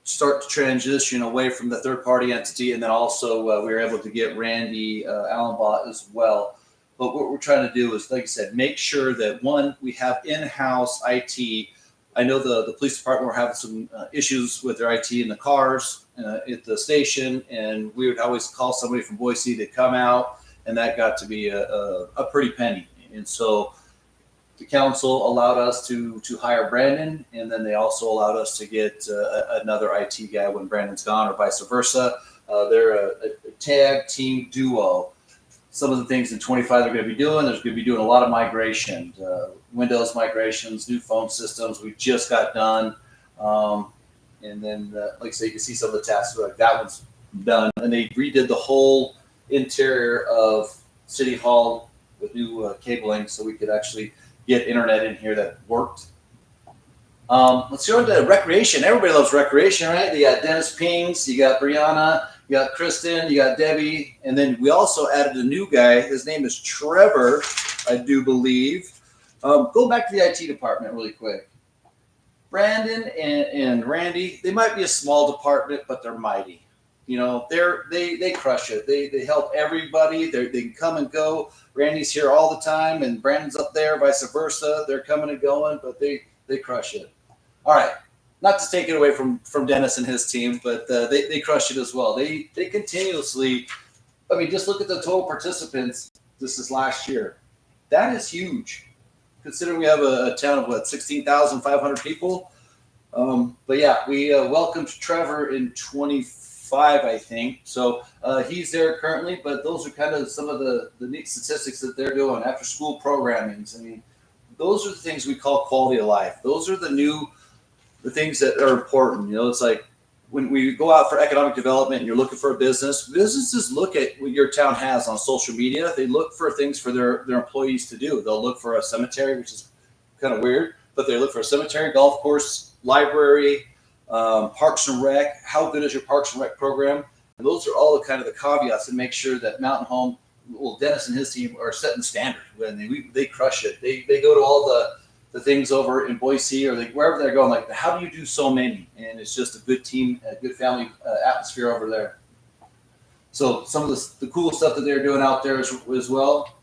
start to transition away from the third-party entity. And then also we were able to get Randy Allenbot as well. But what we're trying to do is, like I said, make sure that, one, we have in-house IT. I know the police department were having some issues with their IT in the cars at the station, and we would always call somebody from Boise to come out, and that got to be a pretty penny. And so the council allowed us to hire Brandon, and then they also allowed us to get another IT guy when Brandon's gone, or vice versa. They're a tag team duo. Some of the things in 25 they're going to be doing, there's going to be doing a lot of migration, Windows migrations, new phone systems. We just got done. And then, like I say, you can see some of the tasks, like that one's done. And they redid the whole interior of City Hall with new cabling so we could actually get internet in here that worked. Let's go into recreation. Everybody loves recreation, right? You got Dennis Pings, you got Brianna, you got Kristen, you got Debbie, and then we also added a new guy. His name is Trevor, I do believe. Go back to the IT department really quick. Brandon and Randy, they might be a small department, but they're mighty. They crush it. They help everybody. They can come and go. Randy's here all the time, and Brandon's up there, vice versa. They're coming and going, but they crush it. All right. Not to take it away from Dennis and his team, but they crush it as well. They continuously, just look at the total participants. This is last year. That is huge, considering we have a town of 16,500 people. But yeah, we welcomed Trevor in 25, I think. So he's there currently, but those are kind of some of the neat statistics that they're doing. After school programmings. Those are the things we call quality of life. Those are the things that are important. It's like when we go out for economic development and you're looking for a business, businesses look at what your town has on social media. They look for things for their employees to do. They'll look for a cemetery, which is kind of weird, but they look for a cemetery, golf course, library, Parks and Rec. How good is your Parks and Rec program? And those are all the kind of the caveats that make sure that Mountain Home, Dennis and his team are setting the standard. When they crush it. They go to all the things over in Boise or wherever they're going, like, how do you do so many? And it's just a good team, a good family atmosphere over there. So some of the cool stuff that they're doing out there as well.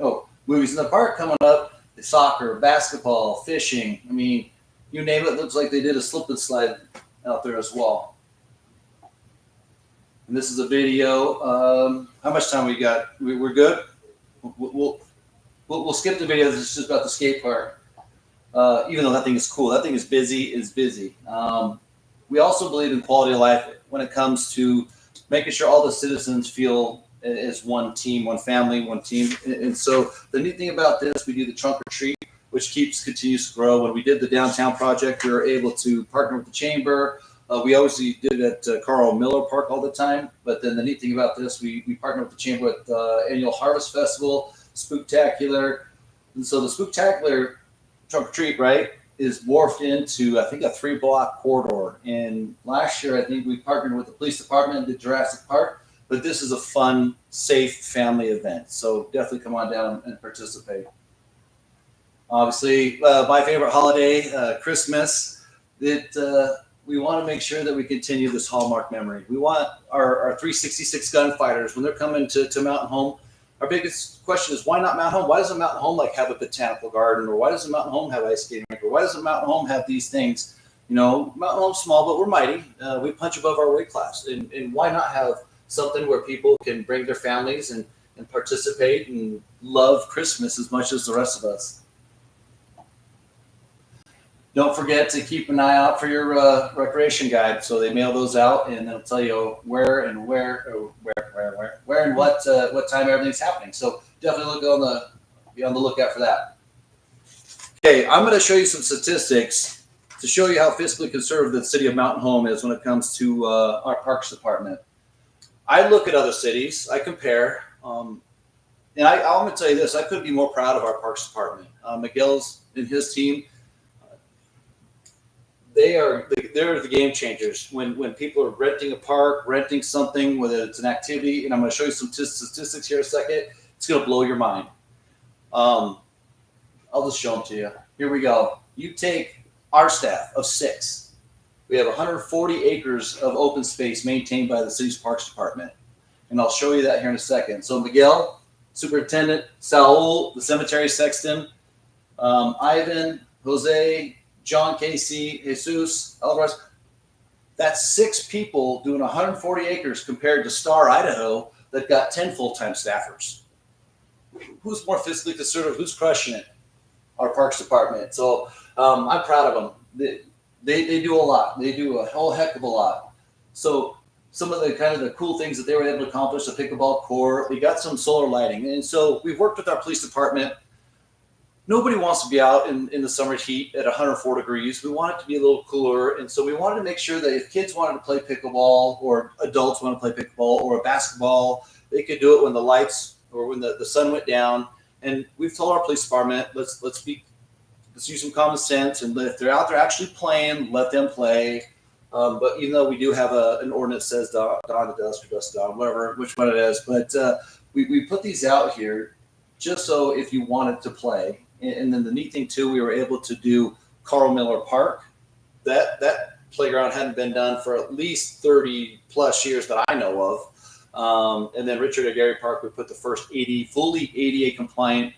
Oh, movies in the park coming up, soccer, basketball, fishing. You name it, looks like they did a slip and slide out there as well. And this is a video. How much time we got? We're good? We'll skip the video. This is just about the skate park. Even though that thing is cool. That thing is busy. We also believe in quality of life when it comes to making sure all the citizens feel as one team, one family, one team. And so the neat thing about this, we do the trunk or treat, which continues to grow. When we did the downtown project, we were able to partner with the chamber. We obviously did it at Carl Miller Park all the time. But then the neat thing about this, we partnered with the chamber at the annual Harvest Festival, Spooktacular. And so the Spooktacular trunk or treat, right, is morphed into, I think, a 3-block corridor. And last year, I think we partnered with the police department and did Jurassic Park. But this is a fun, safe family event. So definitely come on down and participate. Obviously, my favorite holiday, Christmas. We want to make sure that we continue this hallmark memory. We want our 366 gunfighters, when they're coming to Mountain Home, our biggest question is, why not Mountain Home? Why doesn't Mountain Home like have a botanical garden, or why doesn't Mountain Home have ice skating rink, or why doesn't Mountain Home have these things? You know, Mountain Home's small, but we're mighty. We punch above our weight class, and why not have something where people can bring their families and participate and love Christmas as much as the rest of us? Don't forget to keep an eye out for your recreation guide. So they mail those out, and they'll tell you where and what time everything's happening. So definitely be on the lookout for that. Okay, I'm going to show you some statistics to show you how fiscally conservative the city of Mountain Home is when it comes to our parks department. I look at other cities, I compare, and I'm going to tell you this: I couldn't be more proud of our parks department. Miguel's and his team. They're the game changers when people are renting a park, renting something, whether it's an activity. And I'm going to show you some statistics here in a second. It's going to blow your mind. I'll just show them to you. Here we go. You take our staff of 6. We have 140 acres of open space maintained by the city's parks department. And I'll show you that here in a second. So Miguel, superintendent, Saul, the cemetery sexton, Ivan, Jose, John Casey, Jesus, Alvarez. That's 6 people doing 140 acres compared to Star, Idaho, that got 10 full-time staffers. Who's more fiscally conservative? Who's crushing it? Our parks department. So I'm proud of them. They do a lot. They do a whole heck of a lot. So some of the kind of the cool things that they were able to accomplish, the pickleball court, we got some solar lighting. And so we've worked with our police department. Nobody wants to be out in the summer heat at 104 degrees. We want it to be a little cooler. And so we wanted to make sure that if kids wanted to play pickleball, or adults want to play pickleball or a basketball, they could do it when the lights or when the sun went down. And we've told our police department, let's use some common sense, and if they're out there actually playing, let them play. But even though we do have an ordinance that says dawn to dusk or dusk to dawn, whatever, which one it is, but we put these out here just so if you wanted to play. And then the neat thing too, we were able to do Carl Miller Park. That playground hadn't been done for at least 30 plus years that I know of. And then Richard Aguirre Park, we put the first fully ADA compliant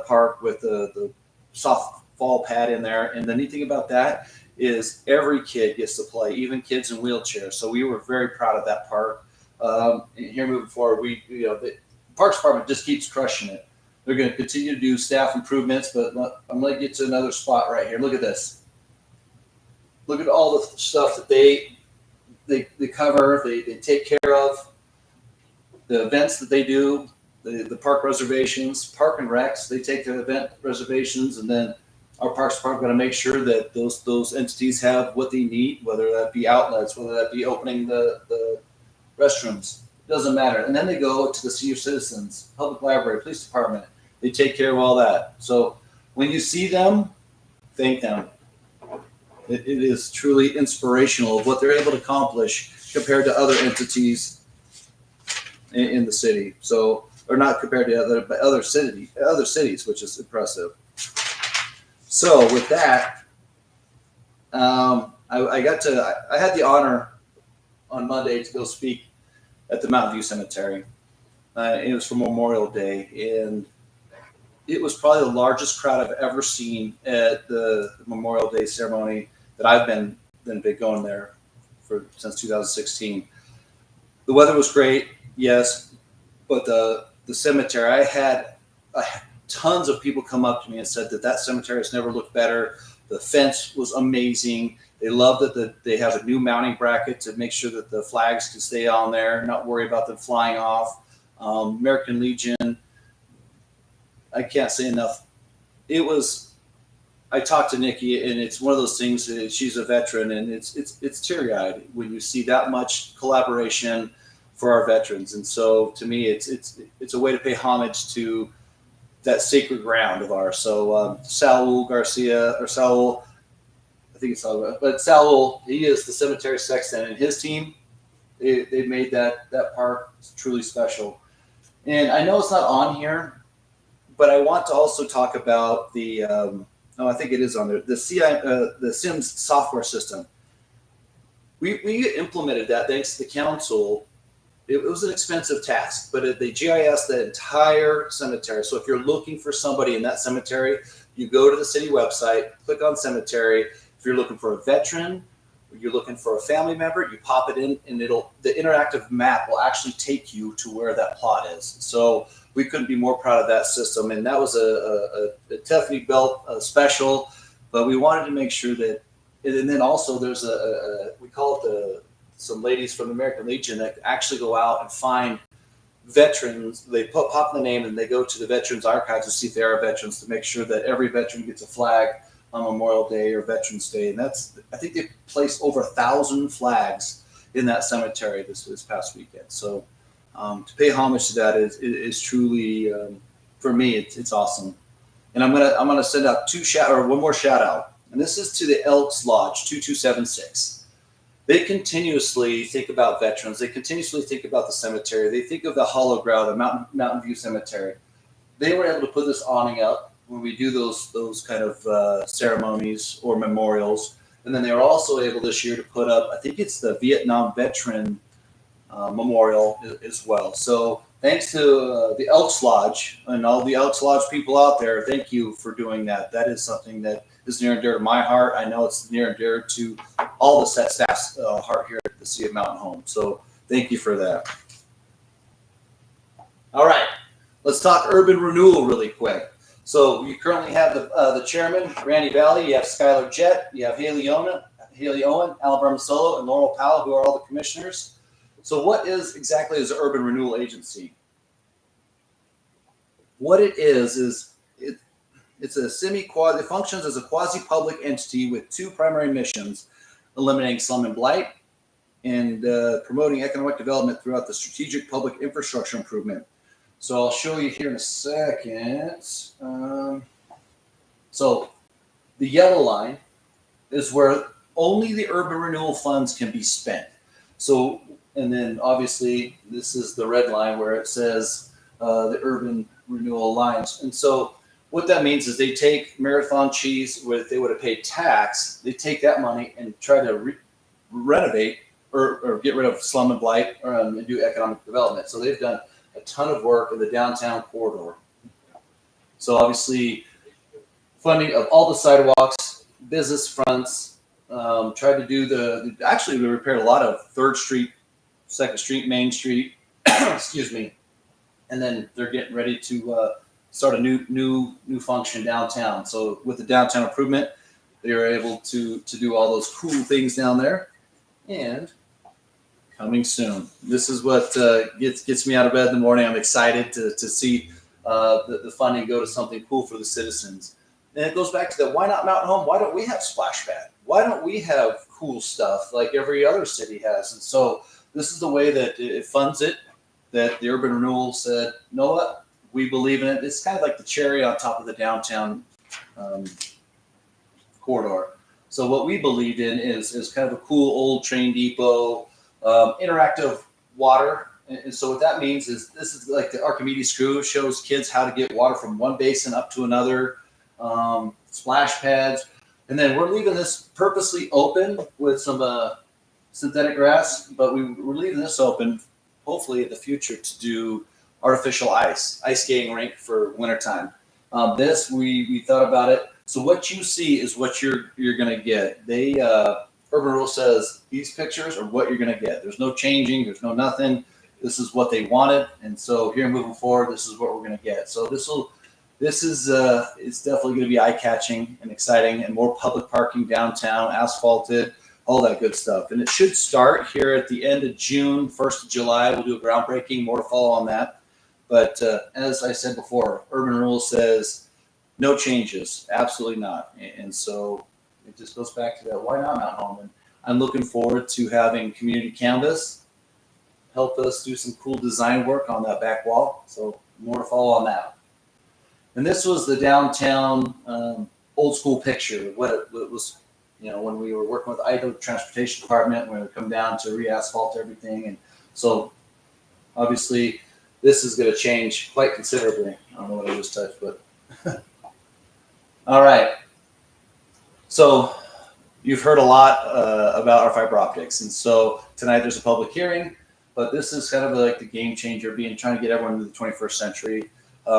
park with the soft fall pad in there. And the neat thing about that is every kid gets to play, even kids in wheelchairs. So we were very proud of that park. And here moving forward, the Parks Department just keeps crushing it. They're going to continue to do staff improvements, but I'm going to get to another spot right here. Look at this. Look at all the stuff that they cover, they take care of, the events that they do, the park reservations, park and recs. They take the event reservations, and then our Parks Department going to make sure that those entities have what they need, whether that be outlets, whether that be opening the restrooms. Doesn't matter. And then they go to the senior citizens, public library, police department. They take care of all that. So when you see them, thank them. It is truly inspirational of what they're able to accomplish compared to other entities in the city. So, or not compared to other cities, which is impressive. So with that, I had the honor on Monday to go speak at the Mountain View Cemetery. It was for Memorial Day, and it was probably the largest crowd I've ever seen at the Memorial Day ceremony that I've been going there since 2016. The weather was great, yes, but the cemetery, I had tons of people come up to me and said that cemetery has never looked better. The fence was amazing. They love that they have a new mounting bracket to make sure that the flags can stay on there, not worry about them flying off. American Legion, I can't say enough. I talked to Nikki, and it's one of those things that she's a veteran, and it's teary-eyed when you see that much collaboration for our veterans. And so to me, it's a way to pay homage to that sacred ground of ours. So Saul Garcia, or Saul, I think it's Saul, but Saul, he is the cemetery sexton, and his team, they made that park truly special. And I know it's not on here, but I want to also talk about I think it is on there, the Sims software system. We implemented that thanks to the council it was an expensive task, but they GIS the entire cemetery. So if you're looking for somebody in that cemetery, you go to the city website, click on cemetery. If you're looking for a veteran, you're looking for a family member, you pop it in, and the interactive map will actually take you to where that plot is. So we couldn't be more proud of that system, and that was a Tiffany belt special. But we wanted to make sure that, and then also there's we call it some ladies from the American Legion that actually go out and find veterans. They pop the name and they go to the Veterans Archives to see if there are veterans, to make sure that every veteran gets a flag on Memorial Day or Veterans Day. And I think they placed over 1,000 flags in that cemetery this past weekend. So to pay homage to that is truly, for me, it's awesome. And I'm gonna send out one more shout out, and this is to the Elks Lodge 2276. They continuously think about veterans. They continuously think about the cemetery. They think of the hollow ground, the Mountain View Cemetery. They were able to put this awning up when we do those kind of ceremonies or memorials. And then they were also able this year to put up, I think it's the Vietnam Veteran Memorial as well. So thanks to the Elks Lodge and all the Elks Lodge people out there, thank you for doing that. That is something that is near and dear to my heart. I know it's near and dear to all the staff's heart here at the City of Mountain Home. So thank you for that. All right, let's talk urban renewal really quick. So you currently have the chairman, Randy Valley. You have Skylar Jett. You have Haley Owen, Alabama Solo, and Laurel Powell, who are all the commissioners. So what is exactly is the Urban Renewal Agency? What it is it's a it functions as a quasi-public entity with two primary missions: eliminating slum and blight, and promoting economic development throughout the strategic public infrastructure improvement. So I'll show you here in a second. So the yellow line is where only the urban renewal funds can be spent. So, and then obviously this is the red line where it says the urban renewal lines. And so what that means is they take Marathon Cheese, where they would have paid tax, they take that money and try to renovate or get rid of slum and blight and do economic development. So they've done a ton of work in the downtown corridor. So obviously funding of all the sidewalks, business fronts, tried to do actually we repaired a lot of 3rd Street, 2nd Street, Main Street, excuse me. And then they're getting ready to start a new function downtown. So with the downtown improvement, they were able to do all those cool things down there. And coming soon. This is what gets me out of bed in the morning. I'm excited to see the funding go to something cool for the citizens. And it goes back to that, why not Mountain Home? Why don't we have splash pad? Why don't we have cool stuff like every other city has? And so this is the way that it funds it, that the Urban Renewal said, you know what? We believe in it. It's kind of like the cherry on top of the downtown corridor. So what we believed in is kind of a cool old train depot, interactive water. And so what that means is this is like the Archimedes screw, shows kids how to get water from one basin up to another, splash pads. And then we're leaving this purposely open with some synthetic grass, but we're leaving this open hopefully in the future to do artificial ice skating rink for wintertime. We thought about it. So what you see is what you're going to get. Urban Renewal says these pictures are what you're going to get. There's no changing. There's no nothing. This is what they wanted. And so here moving forward, this is what we're going to get. So it's definitely going to be eye-catching and exciting, and more public parking downtown, asphalted, all that good stuff. And it should start here at the end of June, 1st of July. We'll do a groundbreaking, more to follow on that. But as I said before, Urban Renewal says no changes, absolutely not. And so it just goes back to that, why not Mountain Home? And I'm looking forward to having Community Canvas help us do some cool design work on that back wall. So more to follow on that. And this was the downtown old school picture, what it was, when we were working with Idaho Transportation Department, when we would come down to re-asphalt everything. And so obviously this is going to change quite considerably. I don't know what I just touched, but all right. So you've heard a lot about our fiber optics. And so tonight there's a public hearing. but this is kind of like the game changer, trying to get everyone into the 21st century.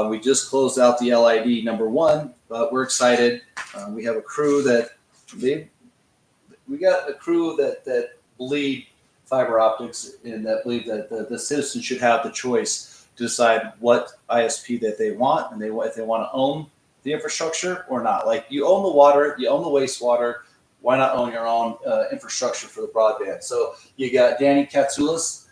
We just closed out the LID #1, but we're excited. We have a crew that believe fiber optics and that believe that the citizens should have the choice to decide what ISP that they want, and if they want to own the infrastructure or not. Like, you own the water, you own the wastewater. Why not own your own infrastructure for the broadband? So you got Danny Katsoulis,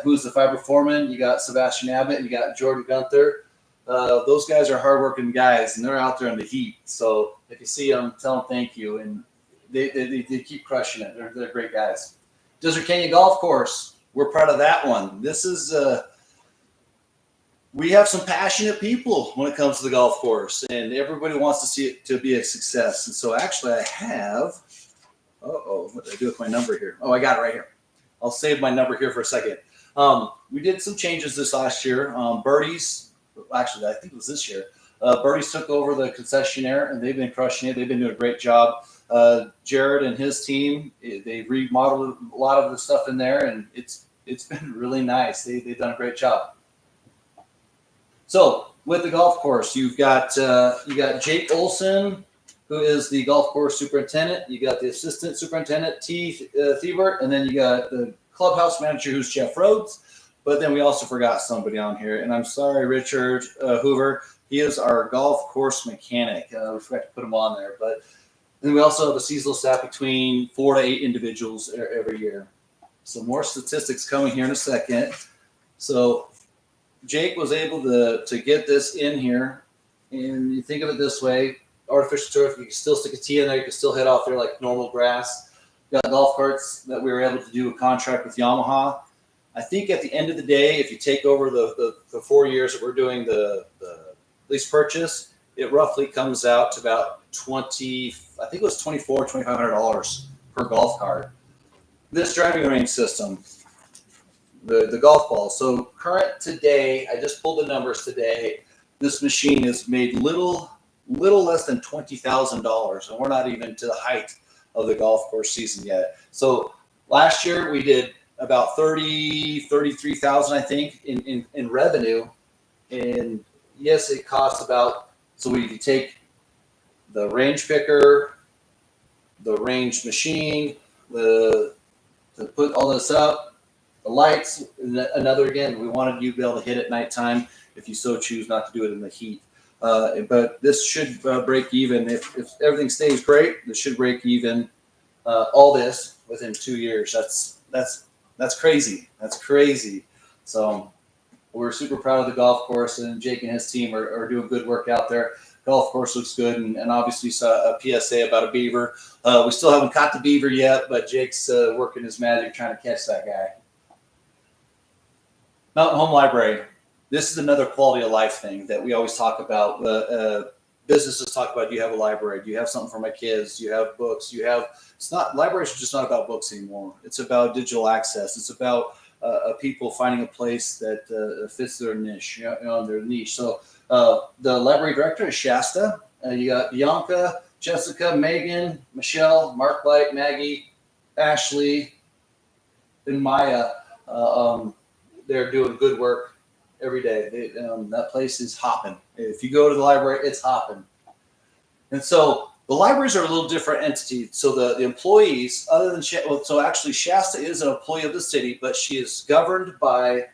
who's the fiber foreman. You got Sebastian Abbott. You got Jordan Gunther. Those guys are hardworking guys, and they're out there in the heat. So if you see them, tell them thank you. And they keep crushing it. They're great guys. Desert Canyon Golf Course. We're proud of that one. This is we have some passionate people when it comes to the golf course, and everybody wants to see it to be a success. And so actually I have, what did I do with my number here? Oh, I got it right here. I'll save my number here for a second. We did some changes this last year. Birdies, actually I think it was this year, Birdies took over the concessionaire, and they've been crushing it. They've been doing a great job. Jared and his team, they remodeled a lot of the stuff in there, and it's been really nice. They've done a great job. So with the golf course, you got Jake Olson, who is the golf course superintendent. You got the assistant superintendent, T. Thiebert, and then you got the clubhouse manager, who's Jeff Rhodes. But then we also forgot somebody on here, and I'm sorry, Richard Hoover. He is our golf course mechanic. We forgot to put him on there. But then we also have a seasonal staff between 4 to 8 individuals every year. So more statistics coming here in a second. So Jake was able to get this in here, and you think of it this way: artificial turf, you can still stick a tee in there, you can still head off there like normal grass. Got golf carts that we were able to do a contract with Yamaha. I think at the end of the day, if you take over the 4 years that we're doing the lease purchase, it roughly comes out to about $2,500 per golf cart. This driving range system, the golf ball. So current today, I just pulled the numbers today. This machine is made little less than $20,000, and we're not even to the height of the golf course season yet. So last year we did about 33,000, I think, in revenue. And yes, it costs about, so if you take the range picker, the range machine, to put all this up, the lights, another, again, we wanted you to be able to hit at nighttime if you so choose not to do it in the heat. But this should break even. If everything stays great, this should break even all this within 2 years. That's crazy. That's crazy. So we're super proud of the golf course, and Jake and his team are doing good work out there. Golf course looks good, and obviously saw a PSA about a beaver. We still haven't caught the beaver yet, but Jake's working his magic trying to catch that guy. Mountain Home Library. This is another quality of life thing that we always talk about. Businesses talk about, do you have a library? Do you have something for my kids? Do you have books? Libraries are just not about books anymore. It's about digital access. It's about people finding a place that fits their niche, their niche. So the library director is Shasta. You got Bianca, Jessica, Megan, Michelle, Mark Light, Maggie, Ashley, and Maya. They're doing good work every day. That place is hopping. If you go to the library, it's hopping. And so the libraries are a little different entity. So the employees, other than so actually Shasta is an employee of the city, but she is governed by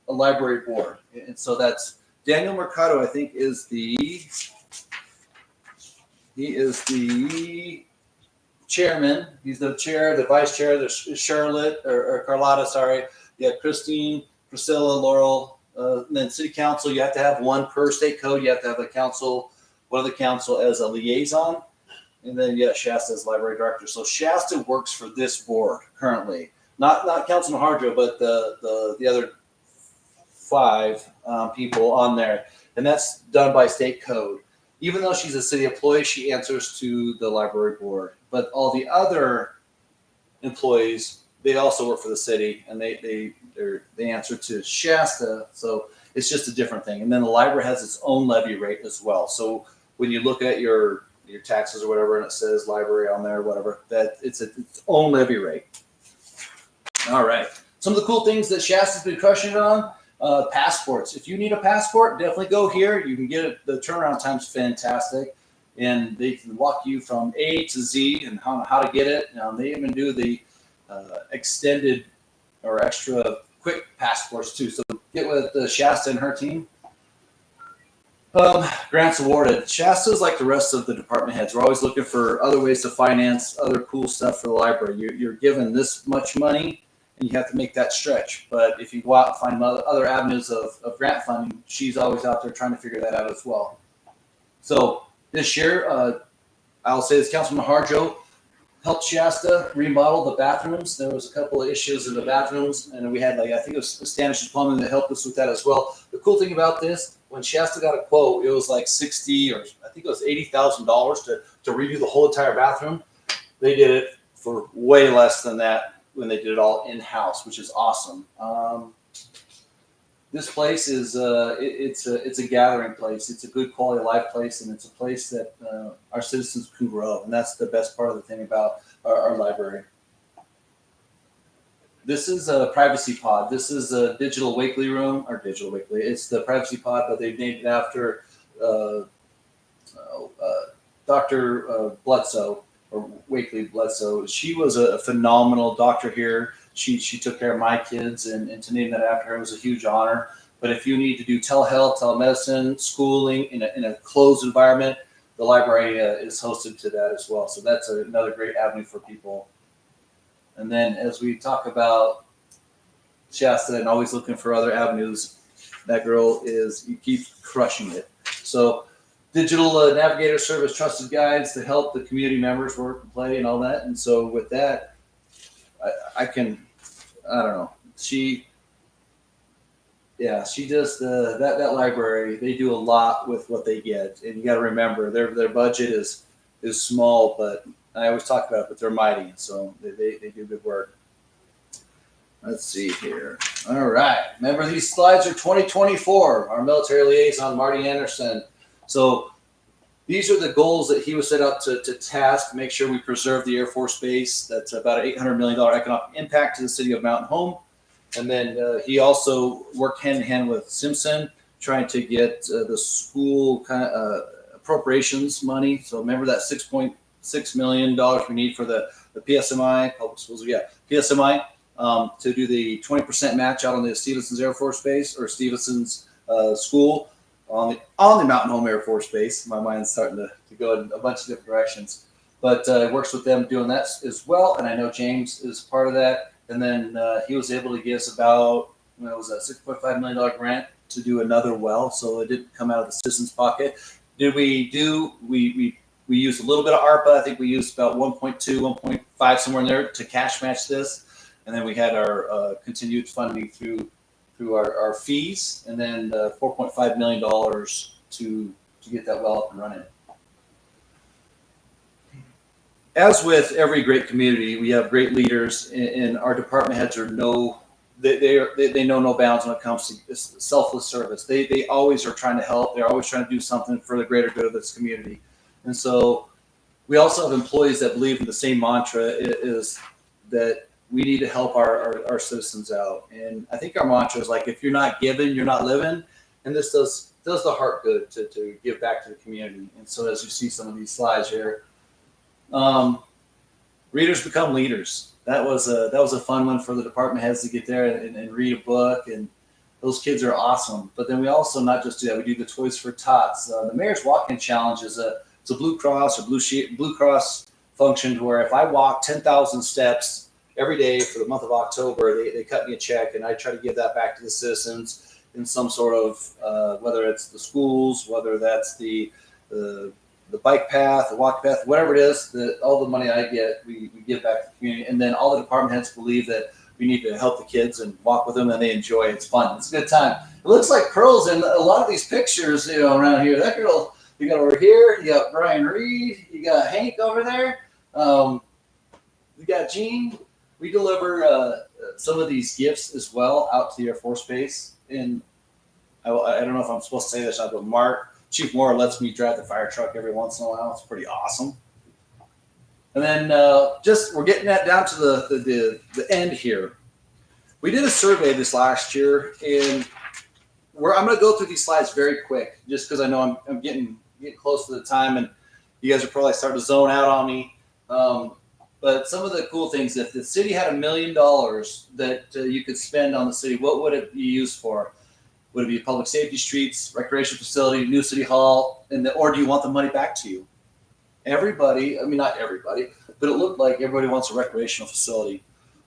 a library board. And so that's Daniel Mercado, I think, is the chairman. He's the chair, the vice chair. There's Charlotte or Carlotta, sorry. You have Christine, Priscilla, Laurel, and then city council. You have to have one per state code. You have to have one of the council as a liaison. And then, Shasta as library director. So Shasta works for this board currently. Not Councilman Hardro, but the other 5 people on there. And that's done by state code. Even though she's a city employee, she answers to the library board. But all the other employees, they also work for the city, and they answer to Shasta. So it's just a different thing. And then the library has its own levy rate as well. So when you look at your taxes or whatever, and it says library on there, whatever, that it's its own levy rate. All right. Some of the cool things that Shasta's been crushing it on, passports. If you need a passport, definitely go here. You can get it. The turnaround time's fantastic, and they can walk you from A to Z and how to get it. They even do the extended or extra quick passports too. So get with Shasta and her team. Grants awarded. Shasta's like the rest of the department heads. We're always looking for other ways to finance other cool stuff for the library. You're given this much money, and you have to make that stretch. But if you go out and find other avenues of grant funding, she's always out there trying to figure that out as well. So this year, I'll say this, Councilman Harjo helped Shasta remodel the bathrooms. There was a couple of issues in the bathrooms, and we had I think it was Stanish's Plumbing that helped us with that as well. The cool thing about this, when Shasta got a quote, it was like $60 or I think it was $80,000 to redo the whole entire bathroom. They did it for way less than that when they did it all in-house, which is awesome. This place is it's a gathering place. It's a good quality of life place, and it's a place that our citizens can grow, and that's the best part of the thing about our library. This is a privacy pod. This is a digital Wakely room, or digital Wakely. It's the privacy pod, but they've named it after Dr. Bledsoe, or Wakely Bledsoe. She was a phenomenal doctor here. She took care of my kids, and to name that after her was a huge honor. But if you need to do telehealth, telemedicine, schooling in a closed environment, the library is hosted to that as well. So that's another great avenue for people. And then as we talk about Shasta and always looking for other avenues, that girl you keep crushing it. So digital navigator service, trusted guides to help the community members work and play and all that. And so with that, I don't know. She does that library. They do a lot with what they get, and you got to remember their budget is small, but I always talk about it, but they're mighty, so they do good work. Let's see here. All right. Remember, these slides are 2024. Our military liaison, Marty Anderson. So these are the goals that he was set up to task, make sure we preserve the Air Force Base. That's about an $800 million economic impact to the city of Mountain Home. And then he also worked hand in hand with Simpson, trying to get the school appropriations money. So remember that $6.6 million we need for the PSMI, public schools, PSMI, to do the 20% match out on the Stevenson's Air Force Base, or Stevenson's school on the Mountain Home Air Force Base. My mind's starting to go in a bunch of different directions. But it works with them doing that as well, and I know James is part of that. And then he was able to give us about, it was a $6.5 million grant to do another well, so it didn't come out of the citizens' pocket. We used a little bit of ARPA. I think we used about 1.2, 1.5, somewhere in there to cash match this. And then we had our continued funding through our fees, and then $4.5 million to get that well up and running. As with every great community, we have great leaders, and our department heads they know no bounds when it comes to selfless service. They always are trying to help. They're always trying to do something for the greater good of this community. And so we also have employees that believe in the same mantra, is that we need to help our citizens out. And I think our mantra is like, if you're not giving, you're not living. And this does the heart good to give back to the community. And so as you see some of these slides here, readers become leaders. That was a fun one for the department heads to get there and read a book, and those kids are awesome. But then we also not just do that, we do the Toys for Tots. The Mayor's Walk-In Challenge it's a Blue Cross or Blue Cross function, to where if I walk 10,000 steps every day for the month of October, they cut me a check, and I try to give that back to the citizens in some sort of, whether it's the schools, whether that's the bike path, the walk path, whatever it is, all the money I get, we give back to the community. And then all the department heads believe that we need to help the kids and walk with them, and they enjoy it. It's fun. It's a good time. It looks like Pearl's in a lot of these pictures, around here. That girl, you got over here, you got Brian Reed, you got Hank over there. We got Gene. We deliver some of these gifts as well out to the Air Force Base. And I don't know if I'm supposed to say this, but Chief Moore lets me drive the fire truck every once in a while. It's pretty awesome. And then we're getting that down to the end here. We did a survey this last year, and I'm going to go through these slides very quick, just because I know I'm getting close to the time, and you guys are probably starting to zone out on me. But some of the cool things, if the city had $1 million that you could spend on the city, what would it be used for? Would it be public safety, streets, recreation facility, new city hall, or do you want the money back to you? Everybody, I mean, not everybody, but it looked like everybody wants a recreational facility.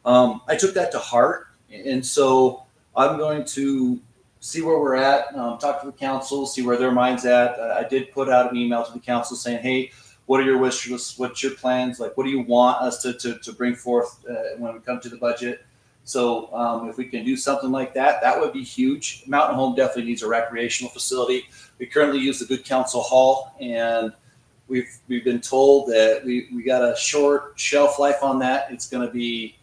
I took that to heart, and so I'm going to see where we're at, talk to the council, see where their mind's at. I did put out an email to the council saying, hey, what are your wish lists? What's your plans? Like, what do you want us to bring forth when we come to the budget? So if we can do something like that, that would be huge. Mountain Home definitely needs a recreational facility. We currently use the Good Counsel Hall, and we've been told that we got a short shelf life on that. It's going to be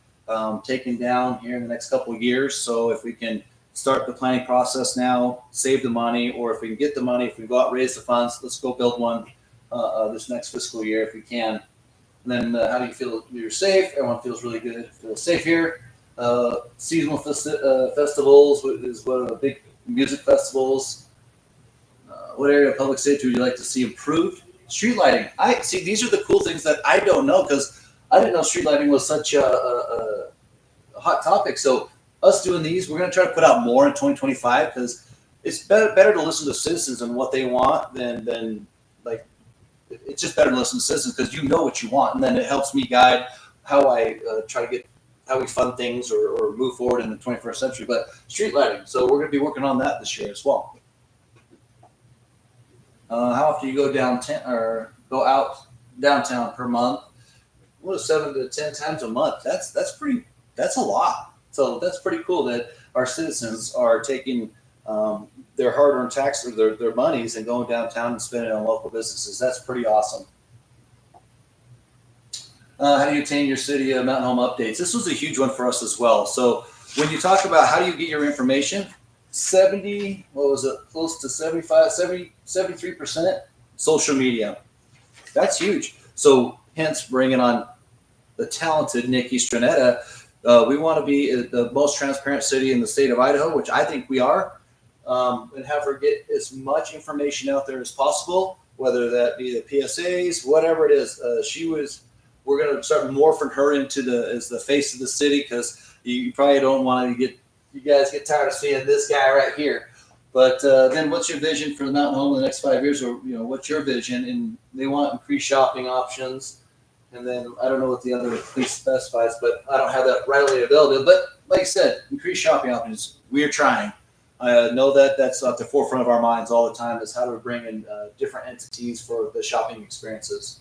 taken down here in the next couple of years. So if we can start the planning process now, save the money, or if we can get the money, if we go out and raise the funds, let's go build one this next fiscal year if we can. And then how do you feel? You're safe. Everyone feels really good. Feels safe here. Seasonal festivals is one of the big music festivals. What area of public safety would you like to see improved? Street lighting. I see. These are the cool things that I don't know, because I didn't know street lighting was such a hot topic. So us doing these, we're going to try to put out more in 2025, because it's better to listen to citizens and what they want than like, it's just better to listen to citizens, because you know what you want, and then it helps me guide how I try to get how we fund things or move forward in the 21st century. But street lighting, so we're going to be working on that this year as well. How often do you go downtown or go out downtown per month? What is 7 to 10 times a month? That's a lot. So that's pretty cool that our citizens are taking their hard-earned tax or their monies and going downtown and spending it on local businesses. That's pretty awesome. How do you obtain your city Mountain Home updates? This was a huge one for us as well. So when you talk about how do you get your information, 73% social media. That's huge. So hence bringing on the talented Nikki Stranetta. We want to be the most transparent city in the state of Idaho, which I think we are, and have her get as much information out there as possible, whether that be the PSAs, whatever it is. We're going to start morphing her into as the face of the city, because you probably don't want to you guys get tired of seeing this guy right here. But then what's your vision for the Mountain Home in the next 5 years? Or, what's your vision? And they want increased shopping options. And then I don't know what the other police specifies, but I don't have that readily available. But like I said, increased shopping options. We are trying. I know that that's at the forefront of our minds all the time, is how to bring in different entities for the shopping experiences.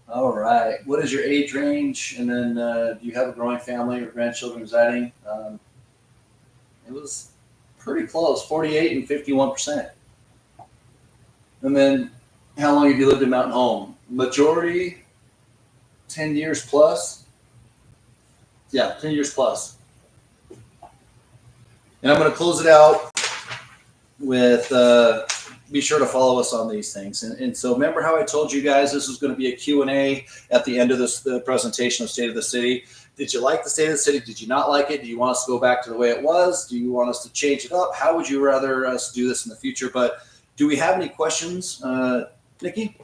All right. What is your age range? And then do you have a growing family or grandchildren residing? It was pretty close, 48 and 51%. And then how long have you lived in Mountain Home? Majority, 10 years plus. Yeah, 10 years plus. And I'm going to close it out with be sure to follow us on these things. And so remember how I told you guys this was going to be a Q&A at the end of the presentation of State of the City. Did you like the State of the City? Did you not like it? Do you want us to go back to the way it was? Do you want us to change it up? How would you rather us do this in the future? But do we have any questions, Nikki?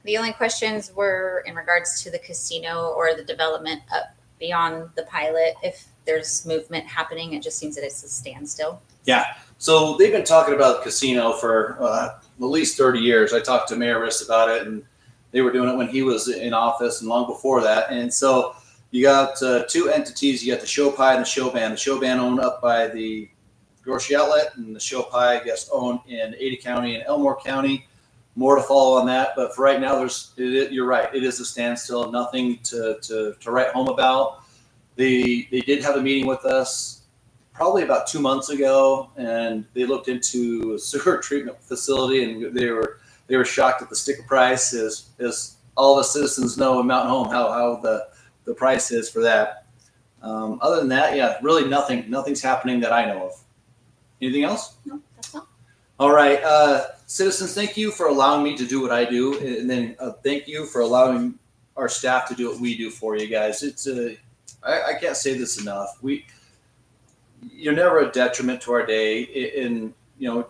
The only questions were in regards to the casino or the development up beyond the pilot. If there's movement happening, it just seems that it's a standstill. Yeah. So they've been talking about the casino for at least 30 years. I talked to Mayor Riss about it, and they were doing it when he was in office and long before that. And so you got two entities. You got the Show Pie and the Show Band. The Show Band owned up by the grocery outlet, and the Show Pie, I guess, owned in Ada County and Elmore County. More to follow on that, but for right now, you're right. It is a standstill. Nothing to write home about. They did have a meeting with us probably about 2 months ago, and they looked into a sewer treatment facility, and they were shocked at the sticker price, as all the citizens know in Mountain Home how the price is for that. Other than that, yeah, really nothing's happening that I know of. Anything else? No, that's all. All right, citizens, thank you for allowing me to do what I do, and then thank you for allowing our staff to do what we do for you guys. It's I can't say this enough. you're never a detriment to our day. And,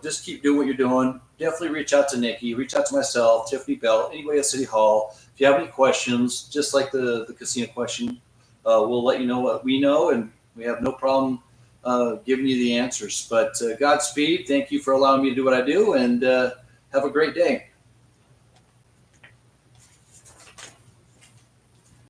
just keep doing what you're doing. Definitely reach out to Nikki, reach out to myself, Tiffany Bell, anybody at City Hall. If you have any questions, just like the casino question, we'll let you know what we know, and we have no problem giving you the answers. But Godspeed. Thank you for allowing me to do what I do, and have a great day.